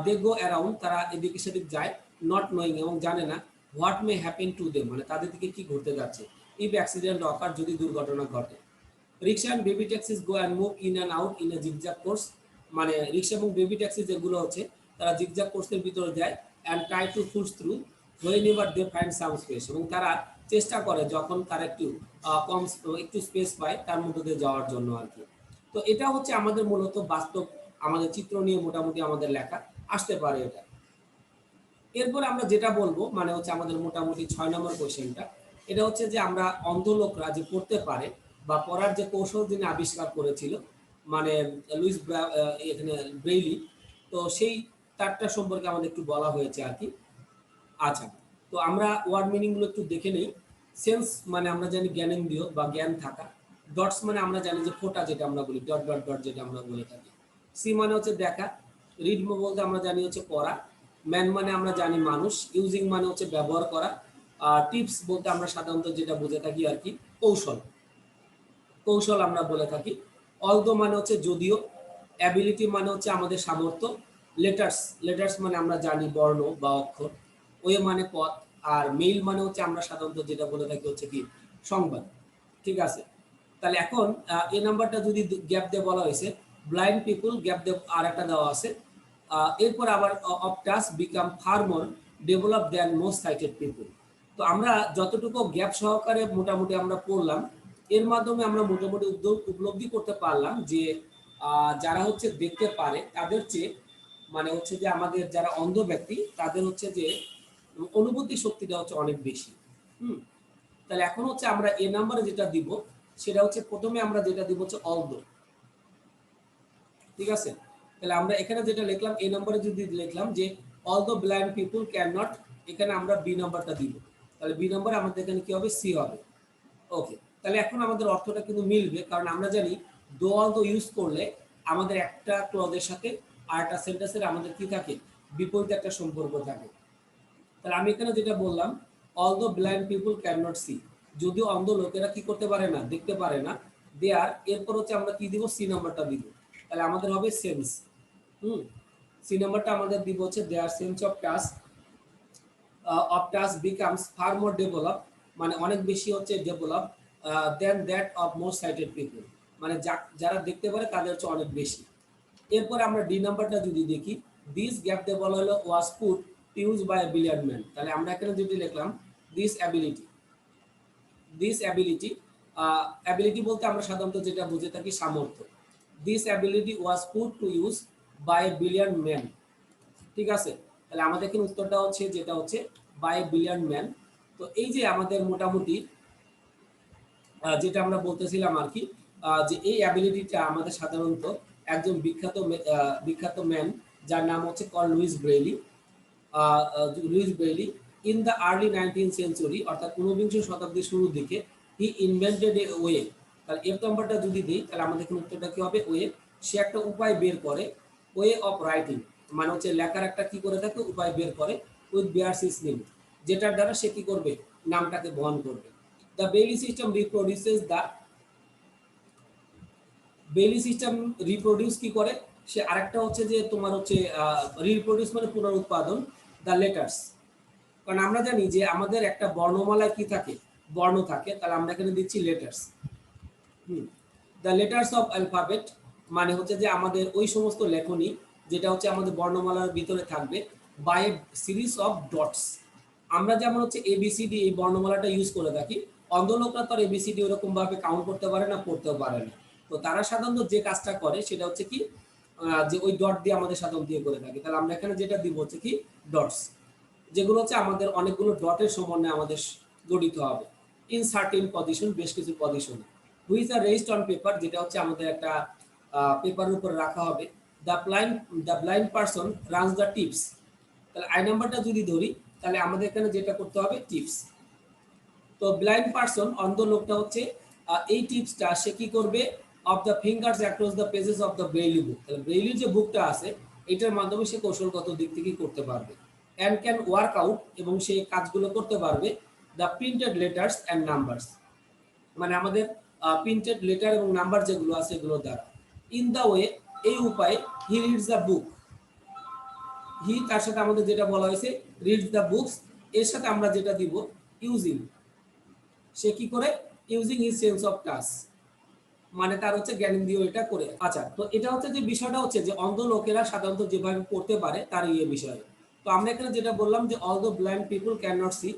দে গো অ্যারাউন্ড, তারা এদিকে সেদিক যায়, নট নোয়িং, এবং জানে না what may happen to them, মানে তাদের দিকে কি ঘটতে যাচ্ছে ইফ অ্যাক্সিডেন্ট অকার, যদি দুর্ঘটনা ঘটে। Rickshaw and baby taxis go and move in and out in a zigzag course, মানে রিক্সা এবং বেবি ট্যাক্সি যেগুলো হচ্ছে তারা জিগজ্যাগ কোর্সের ভিতরে যায় and try to push through whenever they find some space, এবং তারা চেষ্টা করে যখন তারা একটু স্পেস পায় তার মধ্যে দিয়ে যাওয়ার জন্য আর কি। তো এটা হচ্ছে আমাদের মূলত বাস্তব আমাদের চিত্র নিয়ে মোটামুটি আমাদের লেখা আসতে পারে এটা। এরপর আমরা যেটা বলবো মানে হচ্ছে আমাদের মোটামুটি 6 নম্বর কোশ্চেনটা, এটা হচ্ছে যে আমরা অন্ধ লোকরা যে পড়তে পারে বা পড়ার যে কৌশল যিনি আবিষ্কার করেছিল, মানে এখানে ব্রেইলি, তো সেই তারটা সম্পর্কে আমাদের একটু বলা হয়েছে আর কি। আচ্ছা, তো আমরা ওয়ার্ড মিনিং গুলো একটু দেখে নেই। সেন্স মানে আমরা জানি জ্ঞানেন্দ্রিয় বা জ্ঞান থাকা। ডটস মানে আমরা জানি যে ফোঁটা, যেটা আমরা বলি ডট ডট ডট, যেটা আমরা বলে থাকি। সি মানে হচ্ছে দেখা। রিড বলতে আমরা জানি হচ্ছে পড়া। ম্যান মানে আমরা জানি মানুষ। ইউজিং মানে হচ্ছে ব্যবহার করা। আর টিপস বলতে আমরা সাধারণত যেটা বুঝে থাকি আর কি কৌশল, কৌশল আমরা বলে থাকি। অলদো মানে হচ্ছে যদিও। অ্যাবিলিটি মানে হচ্ছে আমাদের সামর্থ্য। লেটার্স, লেটার্স মানে আমরা জানি বর্ণ বা অক্ষর। ওয়ে মানে পথ। আর মেইল মানে হচ্ছে আমরা সাধারণত যেটা বলে থাকি হচ্ছে কি সংবাদ। ঠিক আছে, তাহলে এখন এই নাম্বারটা যদি গ্যাপ দিয়ে বলা হয়েছে ব্লাইন্ড পিপুল, গ্যাপ দিয়ে আর একটা দেওয়া আছে। এরপর আবার of touch become far more develop than most sighted people. তো আমরা যতটুকু গ্যাপ সহকারে মোটামুটি আমরা পড়লাম, এর মাধ্যমে আমরা মোটামুটি উপলব্ধি করতে পারলাম যে যারা হচ্ছে দেখতে পারে তাদের চেয়ে মানে হচ্ছে যে আমাদের যারা অন্ধ ব্যক্তি তাদের হচ্ছে যে অনুভূতি শক্তিটা হচ্ছে অনেক বেশি। হুম, তাহলে এখন হচ্ছে আমরা এ নাম্বারে যেটা দিব সেটা হচ্ছে প্রথমে আমরা যেটা দিব হচ্ছে অলদো। ঠিক আছে, তাহলে আমরা এখানে যেটা লিখলাম এই নম্বরে যদি লিখলাম যে although blind people can not, এখানে আমরা বি নাম্বারটা দিব। তাহলে বি নাম্বার আমাদের এখানে কি হবে, সি হবে। ওকে, তাহলে এখন আমাদের অর্থটা কিন্তু মিলবে, কারণ আমরা জানি দো অলদো ইউজ করলে আমাদের একটা ক্লজের সাথে আর একটা সেন্টেন্সের আমাদের কি থাকে, বিপরীত একটা সম্পর্ক থাকে। তাহলে আমি এখানে যেটা বললাম although blind people can not see, যদিও অন্ধ লোকেরা কি করতে পারে না, দেখতে পারে না। দে আর, এরপর হচ্ছে আমরা কি দিব, সি নাম্বারটা দিব। তাহলে আমাদের হবে সেন্স। সি নাম্বারটা আমাদের দিব হচ্ছে their sense of task becomes far more develop, মানে অনেক বেশি হচ্ছে develop than that of most sighted people, মানে যারা দেখতে পারে তাদের হচ্ছে অনেক বেশি। এরপর আমরা ডি নাম্বারটা যদি দেখি, দিস গ্যাপ দিয়ে বলা হলো was put use by a brilliant man. তাহলে আমরা এখানে যদি লিখলাম this ability, this ability, ability বলতে আমরা সাধারণত যেটা বুঝে থাকি সামর্থ্য। This ability was put to use by a brilliant man. ঠিক আছে, তাহলে আমাদের এখানে উত্তরটা হচ্ছে যেটা হচ্ছে বাই এ ব্রিলিয়ান্ট ম্যান। তো এই যে আমাদের মোটামুটি যেটা আমরা বলতেছিলাম আর কি, যে এই অ্যাবিলিটিটা আমাদের সাধারণত একজন বিখ্যাত ম্যান যার নাম হচ্ছে কল Louis Braille in the early 19th century, অর্থাৎ ঊনবিংশ শতাব্দীর শুরুর দিকে হি ইনভেন্টেড এ ওয়ে, তাহলে এফ নাম্বারটা যদি দিই তাহলে আমাদের এখানে উত্তরটা কি হবে? ওয়ে। সে একটা উপায় বের করে, ওয়ে অফ রাইটিং মানে হচ্ছে লেখার একটা কি করে থাকে, উপায় বের করে, উইথ বিয়ার্স হিজ নেম, যেটার দ্বারা সে কি করবে, নামটাকে বহন করবে। The Braille system reproduces the, Braille system reproduce কি করে, সে আরেকটা হচ্ছে যে তোমার হচ্ছে রিপ্রোডিউস মানে পুনরুৎপাদন, দ্য লেটার্স। কারণ আমরা জানি যে আমাদের একটা বর্ণমালায় কি থাকে, বর্ণ থাকে, তাহলে আমরা এখানে দিচ্ছি letters. The letters of alphabet মানে হচ্ছে যে আমাদের ওই সমস্ত লেখনী যেটা হচ্ছে আমাদের বর্ণমালার ভিতরে থাকবে, বাই সিরিজ অফ ডটস। আমরা যেমন হচ্ছে এবিসিডি এই বর্ণমালাটা ইউজ করে থাকি, অন্ধ লোকরা তো এবিসিডি ওরকম ভাবে কাউন্ট করতে পারে না, পড়তেও পারে না। তো তারা সাধারণত যে কাজটা করে সেটা হচ্ছে কি, যে ওই ডট দিয়ে আমাদের সাধারণত দিয়ে করে থাকে। তাহলে আমরা এখানে যেটা দিব হচ্ছে কি ডটস, যেগুলো হচ্ছে আমাদের অনেকগুলো ডটের সমন্বয়ে আমাদের গঠিত হবে। ইন সার্টেন পজিশন, বেশ কিছু position, which are raised on paper, যেটা হচ্ছে আমাদের একটা পেপারের উপর রাখা হবে। The blind person runs the tips, তাহলে আই নাম্বারটা যদি ধরি তাহলে আমাদের এখানে যেটা করতে হবে টিপস। তো ব্লাইন্ড পারসন অন্ধ লোকটা হচ্ছে এই টিপসটা সে কি করবে, of the fingers across the pages of the Braille book, তাহলে ব্রেইলির যে বুকটা আছে এটার মাধ্যমে সে কৌশলগত দিক থেকে করতে পারবে। অ্যান্ড ক্যান ওয়ার্ক আউট, এবং সেই কাজগুলো করতে পারবে, the printed letters and numbers, মানে আমাদের প্রিন্টেড লেটার এবং নাম্বার যেগুলো আছে এগুলোর দ্বারা। ইন দ্য ওয়ে, এই উপায়ে, হি রিডস দ্য বুক, হি তার সাথে আমাদের যেটা বলা হয়েছে রিডস দ্য বুকস, এর সাথে আমরা যেটা দিব ইউজিং, সে কি করে, using his sense of touch, মানে তার হচ্ছে জ্ঞানেন্দ্রিয় এটা করে। আচ্ছা, তো এটা হচ্ছে যে বিষয়টা হচ্ছে যে অন্ধ লোকেরা সাধারণত যেভাবে পড়তে পারে তার এই বিষয়ে। তো আমরা এখানে যেটা বললাম যে all the blind people can not see,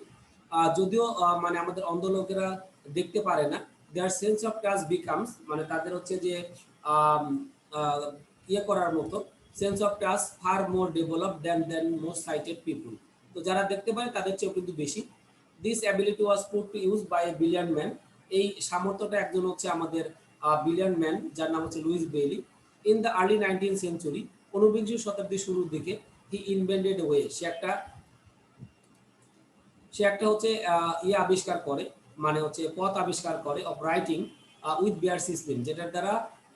যদিও মানে আমাদের অন্ধ লোকেরা দেখতে পারে না, their sense of touch becomes, মানে তাদের হচ্ছে যে ইয়ে করার মতো sense of touch far more develop than most sighted people, তো যারা দেখতে পারে তাদের চেয়েও কিন্তু বেশি। This ability was put to use by a brilliant man, এই সামর্থ্যটা একজন হচ্ছে আমাদের ব্রিলিয়ান্ট ম্যান যার নাম হচ্ছে Louis Braille. In the early 19th century, ঊনবিংশ শতাব্দীর শুরুর দিকে, হি ইনভেন্টেড ওয়ে, সে একটা হচ্ছে ইয়ে আবিষ্কার করে, মানে হচ্ছে পথ আবিষ্কার করে, অফ রাইটিং উইথ বিয়ার সিস্টেম, যেটার দ্বারা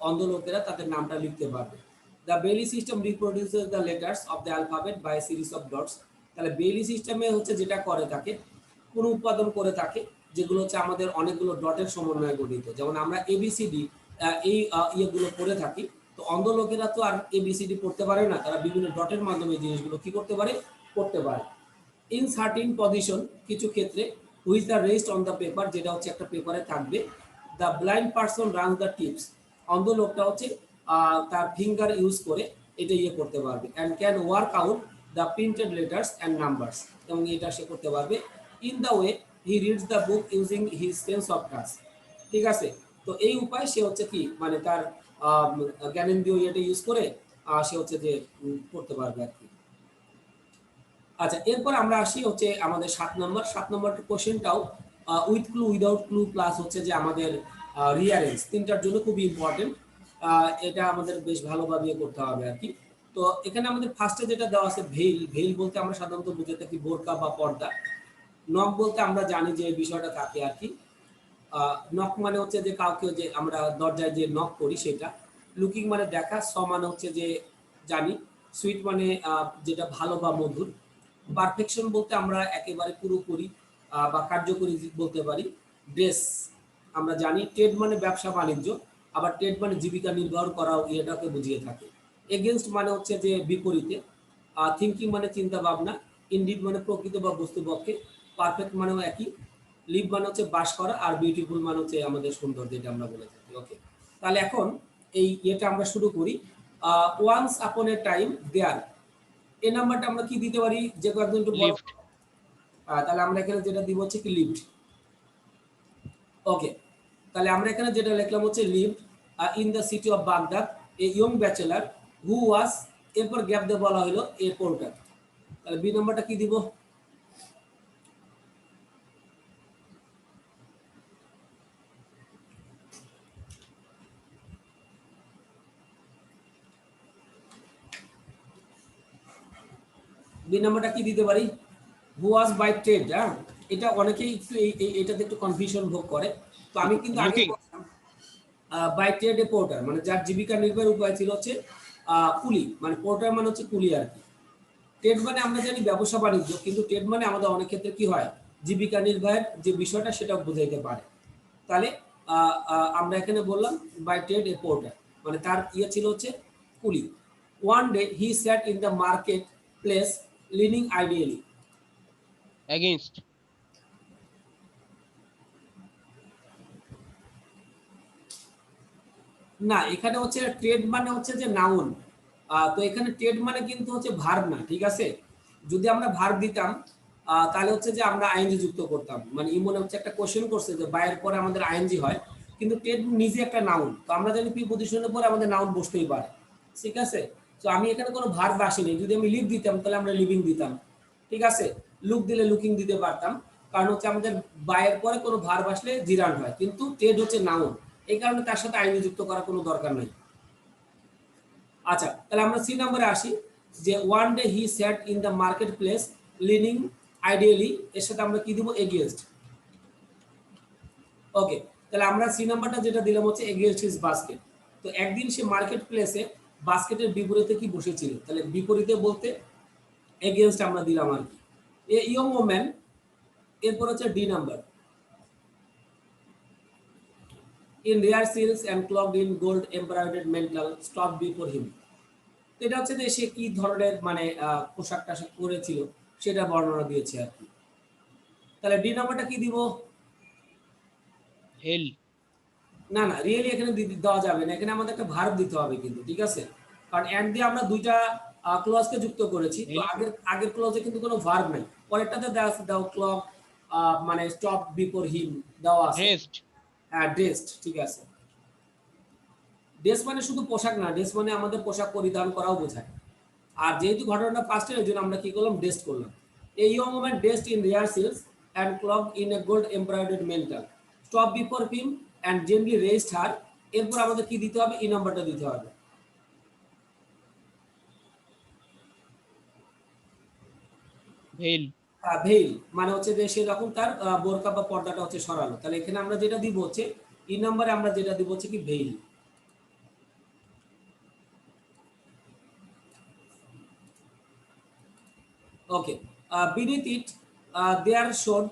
অন্ধ লোকেরা তাদের নামটা লিখতে পারবে। The Braille system reproduces the letters of the alphabet by series of dots, তাহলে বেইলি সিস্টেমে হচ্ছে যেটা করে থাকে, পুনঃ উৎপাদন করে থাকে, যেগুলো হচ্ছে আমাদের অনেকগুলো ডটের সমন্বয়ে গঠিত। যেমন আমরা এবিসিডি এই ইয়েগুলো পড়ে থাকি, তো অন্ধ লোকেরা তো আর এবিসিডি পড়তে পারে না, তারা বিভিন্ন ডটের মাধ্যমে এই জিনিসগুলো কি করতে পারে, পড়তে পারে। ইন সার্টিন পজিশন, কিছু ক্ষেত্রে, which the rest on the paper, যেটা হচ্ছে একটা পেপারে থাকবে। The blind person run the tips, অন্ধ লোকটা হচ্ছে তার ফিঙ্গার ইউজ করে এটা ইয়ে করতে পারবে। And can work out the printed letters and numbers, এবং এটা সে করতে পারবে। In the way, he reads the book using his sense of touch, ঠিক আছে। তো এই উপায় সে হচ্ছে কি, মানে তার জ্ঞানেন্দ্রিয় ইয়েটা ইউজ করে সে হচ্ছে যে করতে পারবে আর কি। আচ্ছা, এরপর আমরা আসি হচ্ছে আমাদের 7 নম্বর কোশ্চেনটাও with clue without clue plus হচ্ছে যে আমাদের রিয়ারেঞ্জ, তিনটার জন্য খুবই ইম্পর্টেন্ট। এটা আমাদের বেশ ভালোভাবে করতে হবে আর কি। তো এখানে আমাদের ফার্স্টে যেটা দেওয়া আছে ভেইল, ভেইল বলতে আমরা সাধারণত বুঝে থাকি বোরকা বা পর্দা। নখ বলতে আমরা জানি যে বিষয়টা থাকে আর কি, নক মানে হচ্ছে যে কাউকে যে আমরা দরজায় যে নক করি সেটা। লুকিং মানে দেখা, স মানে হচ্ছে যে জানি, সুইট মানে যেটা ভালো বা মধুর। পারফেকশন বলতে আমরা একেবারে পুরোপুরি বা কার্যকরী বলতে পারি। ড্রেস আমরা জানি। ট্রেড মানে ব্যবসা বাণিজ্য, আবার ট্রেড মানে জীবিকা নির্বাহ করা, এটাকে বুঝিয়ে থাকে। এগেনস্ট মানে হচ্ছে যে বিপরীতে। থিঙ্কিং মানে চিন্তা ভাবনা। ইনডিড মানে প্রকৃত বা বস্তুপক্ষে। পারফেক্ট মানেও একই। লিভ মানে হচ্ছে বাস করা, আর বিউটিফুল মানে হচ্ছে আমাদের সুন্দর, যেটা আমরা বলে থাকি। ওকে, তাহলে এখন এই ইয়েটা আমরা শুরু করি। ওয়ান্স আপন এ টাইম দেয়ার, এই নাম্বারটা আমরা কি দিতে পারি, যে কয়েকজন একটু বড়। তাহলে আমরা এখানে যেটা দিব হচ্ছে কি লিভড। ওকে, তাহলে আমরা এখানে যেটা লিখলাম হচ্ছে lived in the city of Baghdad a young bachelor who was, এরপর গ্যাপ দিয়ে বলা হলো এ পোর্টার। তাহলে বি নাম্বারটা কি দিব, বি নাম্বারটা কি দিতে পারি, হু ওয়াজ বাই ট্রেড। হ্যাঁ, এটা অনেকেই একটু এটাতে একটু কনফিউশন ভোগ করে। তো আমি কিন্তু আগে বাই ট্রেড এ পোর্টার, মানে যার জীবিকা নির্বাহের উপায় ছিল হচ্ছে কুলি, মানে পোর্টার মানে হচ্ছে কুলি আর কি। ট্রেড মানে আমরা জানি ব্যবসা বাণিজ্য, কিন্তু ট্রেড মানে আমাদের অনেক ক্ষেত্রে কি হয়, জীবিকা নির্বাহের যে বিষয়টা সেটা বোঝাইতে পারে। তাহলে আমরা এখানে বললাম বাই ট্রেড এ পোর্টার, মানে তার ইয়ে ছিল হচ্ছে কুলি। One day he sat in the market place leaning idly. against, না, এখানে হচ্ছে ট্রেড মানে হচ্ছে যে নাউন। তো এখানে ট্রেড মানে কিন্তু হচ্ছে ভার্ব না, ঠিক আছে। যদি আমরা ভার্ব দিতাম তাহলে হচ্ছে যে আমরা আইএনজি যুক্ত করতাম। মানে ইমনে হচ্ছে একটা কোশ্চেন করছে যে বাইয়ের পরে আমাদের আইএনজি হয়, কিন্তু ট্রেড নিজে একটা নাউন, তো আমরা জানি প্রিপজিশনের পরে আমাদের নাউন বসতেই পারে, ঠিক আছে। তো আমি এখানে কোনো ভার্ব আসিনি, যদি আমি লিভ দিতাম তাহলে আমরা লিভিং দিতাম, ঠিক আছে। লুক দিলে লুকিং দিতে পারতাম, কারণ হচ্ছে আমাদের বায়ের পরে কোনো ভার্ব আসলে জিরান্ড হয়, কিন্তু ট্রেড হচ্ছে নাউন, এই কারণে তার সাথে আইনি যুক্ত করার কোনো দরকার নেই। আচ্ছা, তাহলে আমরা সি নম্বরে আসি, যে one day he sat in the market place leaning idly, এর সাথে আমরা কি দিব, এগেইনস্ট। ওকে, তাহলে আমরা সি নাম্বারটা যেটা দিলাম হচ্ছে এগেইনস্ট হিজ বাস্কেট। তো একদিন সে মার্কেট প্লেসে বাস্কেটের বিপরীতে কি বসেছিল, তাহলে বিপরীতে বলতে এগেইনস্ট আমরা দিলাম আর কি। এ ইয়ং ওম্যান, এরপর হচ্ছে D number, in rare silks and clocked in gold embroidered mantle stopped before him। এটা হচ্ছে যে সে কি ধরনের মানে পোশাক টাশাক পরেছিল সেটা বর্ণনা দিয়েছে আর কি। তাহলে ডি নাম্বারটা কি দিব, hell, না না রিয়েলি এখানে দেওয়া যাবে না, এখানে আমাদের একটা ভার্ব দিতে হবে কিন্তু, ঠিক আছে। কারণ এন্ড দিয়ে আমরা দুইটা ক্লজকে যুক্ত করেছি, তো hell, আগের আগের ক্লজে কিন্তু কোনো ভার্ব নাই, পরেরটাতে দেওয়া আছে দাও ক্লক মানে স্টপ বিফোর হিম দেওয়া আছে। dressed, হ্যাঁ ড্রেসড, ঠিক আছে। ড্রেস মানে শুধু পোশাক না, ড্রেস মানে আমাদের পোশাক পরিধান করাও বোঝায়। আর যেহেতু ঘটনাটা পাস্টের, এই জন্য আমরা কি করলাম, ড্রেসড করলাম। A young woman dressed in rare silks and cloak in a gold embroidered mantle stop before him and gently raised her. এরপর আমাদের কি দিতে হবে, ই নাম্বারটা দিতে হবে। veil, ভেইল মানে হচ্ছে যে সে যখন তার বোরকা বা পর্দাটা হচ্ছে সরালো, তাহলে এখানে আমরা যেটা দিব হচ্ছে ই নাম্বারে আমরা যেটা দিব হচ্ছে কি veil. Okay. Beneath it, there showed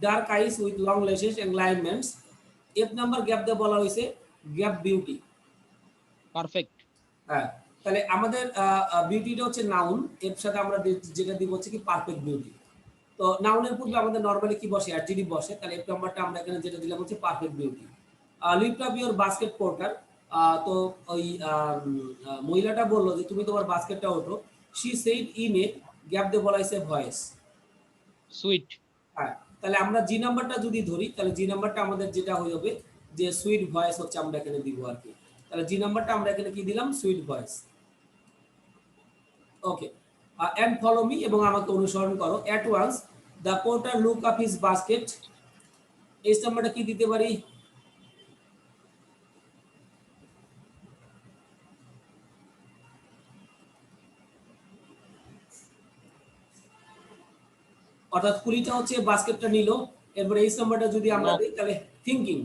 dark eyes with long lashes and alignments. F number gap দিয়ে বলা হয়েছে গ্যাপ বিউটি। perfect, হ্যাঁ, তাহলে আমাদের বিউটিটা হচ্ছে নাউন, এর সাথে আমরা যেটা দিব হচ্ছে কি পারফেক্ট বিউটি। তো নাউনের পূর্বে আমাদের নরমালি কি বসে, অ্যাডজেক্টিভ বসে, তাহলে এফ নাম্বারটা আমরা এখানে যেটা দিলাম হচ্ছে perfect beauty. Lift up your basket porter. তো ওই মহিলাটা বললো যে তুমি তোমার বাস্কেটটা ওঠো। She said in a gap দিয়ে বলা হয়েছে ভয়েস। sweet, হ্যাঁ, তাহলে আমরা জি নাম্বারটা যদি ধরি, তাহলে জি নাম্বারটা আমাদের যেটা হয়ে যাবে যে সুইট ভয়েস হচ্ছে আমরা এখানে দিব আর কি। তাহলে জি নাম্বারটা আমরা এখানে কি দিলাম, sweet voice. Okay, and follow me, এবং আমাকে অনুসরণ করো। At once the porter look up his basket. এই নাম্বারটা কি দিতে পারি, অর্থাৎ কুড়িটা হচ্ছে বাস্কেটটা নিল, এরপরে এই নাম্বারটা যদি আমরা knock, দিই তাহলে থিঙ্কিং,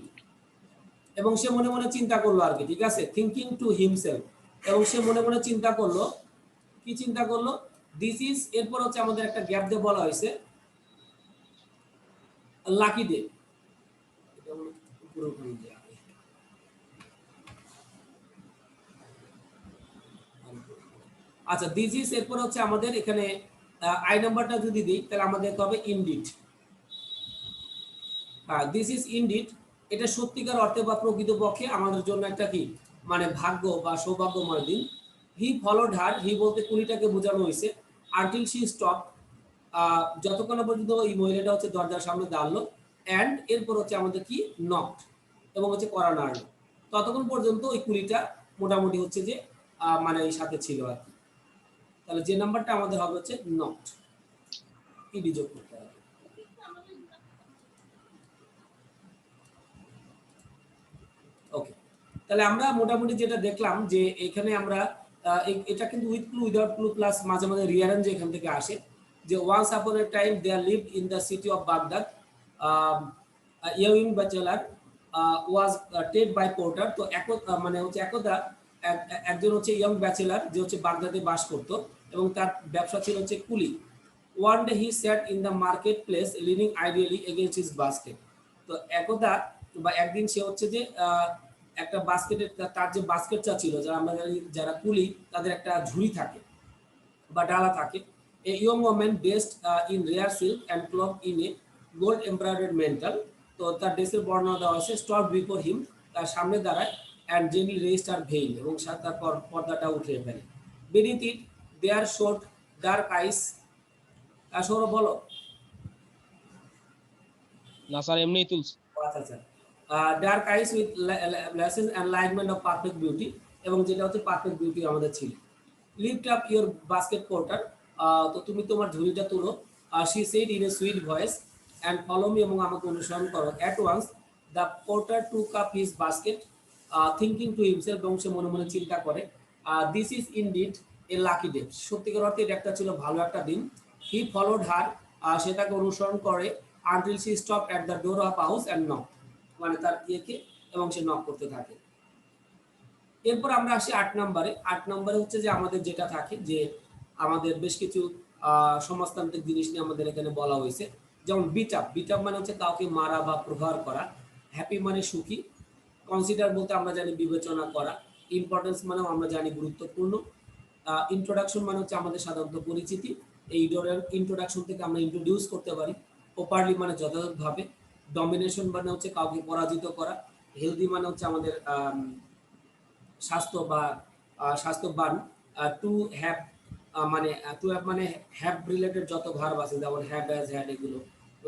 এবং সে মনে মনে চিন্তা করলো আর কি, ঠিক আছে। থিঙ্কিং টু হিমসেলফ, এবং সে মনে মনে চিন্তা করলো, কি চিন্তা করলো, দিস ইজ, এরপর হচ্ছে আমাদের একটা গ্যাপ দিয়ে বলা হয়েছে লাকি ডে। আচ্ছা, দিস ইজ এরপর হচ্ছে আমাদের এখানে আই নাম্বারটা যদি দিই তাহলে আমাদের হবে ইনডিড। হ্যাঁ, দিস ইজ ইনডিড, এটা সত্যিকার অর্থে বা প্রকৃতপক্ষে আমাদের জন্য একটা কি মানে ভাগ্য বা সৌভাগ্যময় দিন। হি ফলোড হার, হি বলতে কুড়িটাকে বোঝানো হয়েছে, আনটিল শি স্টপ, যতক্ষণ না পর্যন্ত এই মহিলাটা হচ্ছে দরজার সামনে দাঁড়ালো, অ্যান্ড এরপর হচ্ছে আমাদের কি নকড, এবং হচ্ছে করা নাড়লো, ততক্ষণ পর্যন্ত ওই কুড়িটা মোটামুটি হচ্ছে যে মানে এই সাথে ছিল আর কি। তাহলে যে নাম্বারটা আমাদের হবে হচ্ছে নকড, ইডি যোগ করতে হবে। ওকে, তাহলে আমরা মোটামুটি যেটা দেখলাম যে এখানে আমরা এটা কিন্তু with clue without clue plus মাঝে মাঝে রিয়ারেঞ্জ এখান থেকে আসে, যে once upon a time there lived in the city of Baghdad young bachelor was টেড বাই পোর্টার। তো মানে হচ্ছে একদা একজন হচ্ছে ইয়ং ব্যাচেলার যে হচ্ছে বাগদাদে বাস করতো এবং তার ব্যবসা ছিল হচ্ছে কুলি। One day he sat in the market place leaning idly against his basket. তো একদা বা একদিন সে হচ্ছে যে একটা বাস্কেটের তার যে বাস্কেটটা ছিল, যারা আমরা জানি যারা কুলি তাদের একটা ঝুড়ি থাকে বা ডালা থাকে। এ young woman dressed in rare silk and cloth in a gold embroidered mental. তো তার ড্রেসের বর্ণনা দেওয়া আছে, স্টপ বিফোর হিম, তার সামনে দাঁড়ায়, and gently raised her veil, এবং তার পর্দাটা উঠিয়ে ফেলে। Beneath it there shot dark eyes. Sourav বলো। না স্যার, এমনিই তুলছি। আচ্ছা আচ্ছা। Dark eyes with lashes and lineament of perfect beauty, এবং যেটা হচ্ছে পারফেক্ট বিউটি আমাদের ছিল। Lift up your basket porter, তো তুমি তোমার ঝুড়িটা তোলো। She said in a sweet voice, and follow me, এবং আমাকে অনুসরণ করো। At once the porter took up his basket, thinking to himself, এবং সে মনে মনে চিন্তা করে, this is indeed a lucky day, সত্যিকার অর্থে এটা একটা ছিল ভালো একটা দিন। হি ফলোড হার, সে তাকে অনুসরণ করে, until she stop at the door of house and knock, মানে তার ইয়েকে, এবং সে নক করতে থাকে। এরপর আমরা আসি ৮ নম্বরে। ৮ নম্বরে হচ্ছে যে আমাদের যেটা থাকে যে আমাদের বেশ কিছু সমাজতান্ত্রিক জিনিস নিয়ে আমাদের এখানে বলা হয়েছে। যেমন বিট আপ, বিট আপ মানে হচ্ছে কাউকে মারা বা প্রহার করা। হ্যাপি মানে সুখী। কনসিডার বলতে আমরা জানি বিবেচনা করা। ইম্পর্টেন্স মানেও আমরা জানি গুরুত্বপূর্ণ। ইন্ট্রোডাকশন মানে হচ্ছে আমাদের সাধারণত পরিচিতি। এই ইন্ট্রোডাকশন থেকে আমরা ইন্ট্রোডিউস করতে পারি। প্রপারলি মানে যথাযথভাবে। ডমিনেশন মানে হচ্ছে কাউকে পরাজিত করা। হেলদি মানে হচ্ছে আমাদের স্বাস্থ্য বা স্বাস্থ্যবান। টু হ্যাভ মানে টু হ্যাভ মানে হ্যাভ রিলেটেড যত ভার্ব আছে, যেমন হ্যাভ, হ্যাজ, হ্যাড, এগুলো।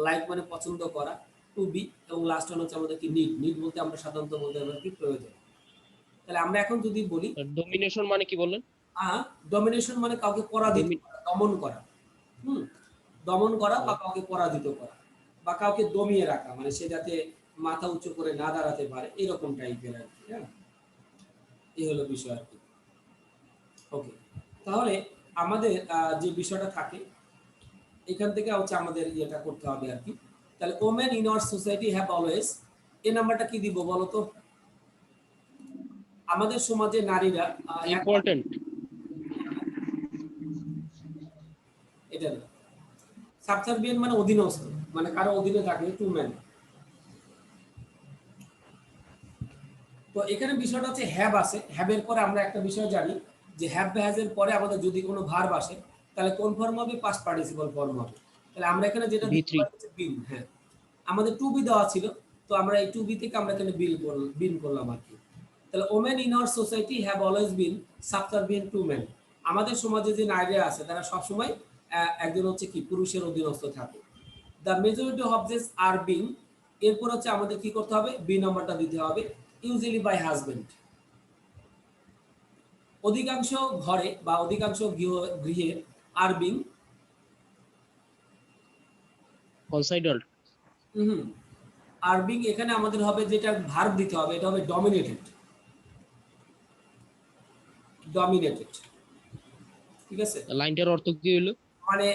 লাইক মানে পছন্দ করা। টু বি, এবং লাস্ট ওয়ান হচ্ছে আমাদের কি নিড। নিড বলতে আমরা সাধারণত বলতে পারি কি প্রয়োজন। তাহলে আমরা এখন যদি বলি ডোমিনেশন মানে কি বললেন? ডমিনেশন মানে কাউকে পরাজিত ডোমি করা, দমন করা। হুম, দমন করা বা কাউকে পরাজিত করা বা কাউকে দমিয়ে রাখা, মানে সে যাতে মাথা উঁচু করে না দাঁড়াতে পারে, এরকম টাইপের আর কি। হ্যাঁ, এই হলো বিষয় আর কি। ওকে, তাহলে আমাদের যে বিষয়টা থাকে এখান থেকে হচ্ছে আমাদের ইয়েটা করতে হবে আর কি। তাহলে women in our society have always, এই নাম্বারটা কি দিব বলো তো? আমাদের সমাজে নারীরা ইম্পর্টেন্ট। এটা না, সাবসার্ভিয়েন্ট মানে অধীনস্থ, মানে কারো অধীনে থাকে, টু ম্যান। তো এখানে বিষয়টা হচ্ছে হ্যাভ আছে, হ্যাভের পরে আমরা একটা বিষয় জানি যে হ্যাভ হ্যাজ এর পরে আমাদের যদি কোনো ভার্ব আসে তাহলে কোন ফর্ম হবে? পাস্ট পার্টিসিপল ফর্ম হবে। তাহলে আমরা এখানে যেটা বি দিতে থ্রি। পারি হচ্ছে বিন। হ্যাঁ, আমাদের টু বি দেওয়া ছিল, তো আমরা এই টু বি থেকে আমরা এখানে বিন করলাম আর কি। তাহলে women in our society have always been subservient to men, আমাদের সমাজে যে নারীরা আছে তারা সবসময় একজন হচ্ছে কি পুরুষের অধীনস্থ থাকে। The majority of this are being, এরপর হচ্ছে আমাদের কি করতে হবে? বি নাম্বারটা দিতে হবে। ইউজুয়ালি বাই হাজবেন্ড, অধিকাংশ ঘরে বা অধিকাংশ গৃহে আর বিং কনসাইডার্ড। আরবিং এখানে আমাদের হবে যেটা ভার্ব দিতে হবে, এটা হবে ডমিনেটেড। ডমিনেটেড, ঠিক আছে? লাইনটার অর্থ কি হলো? মানে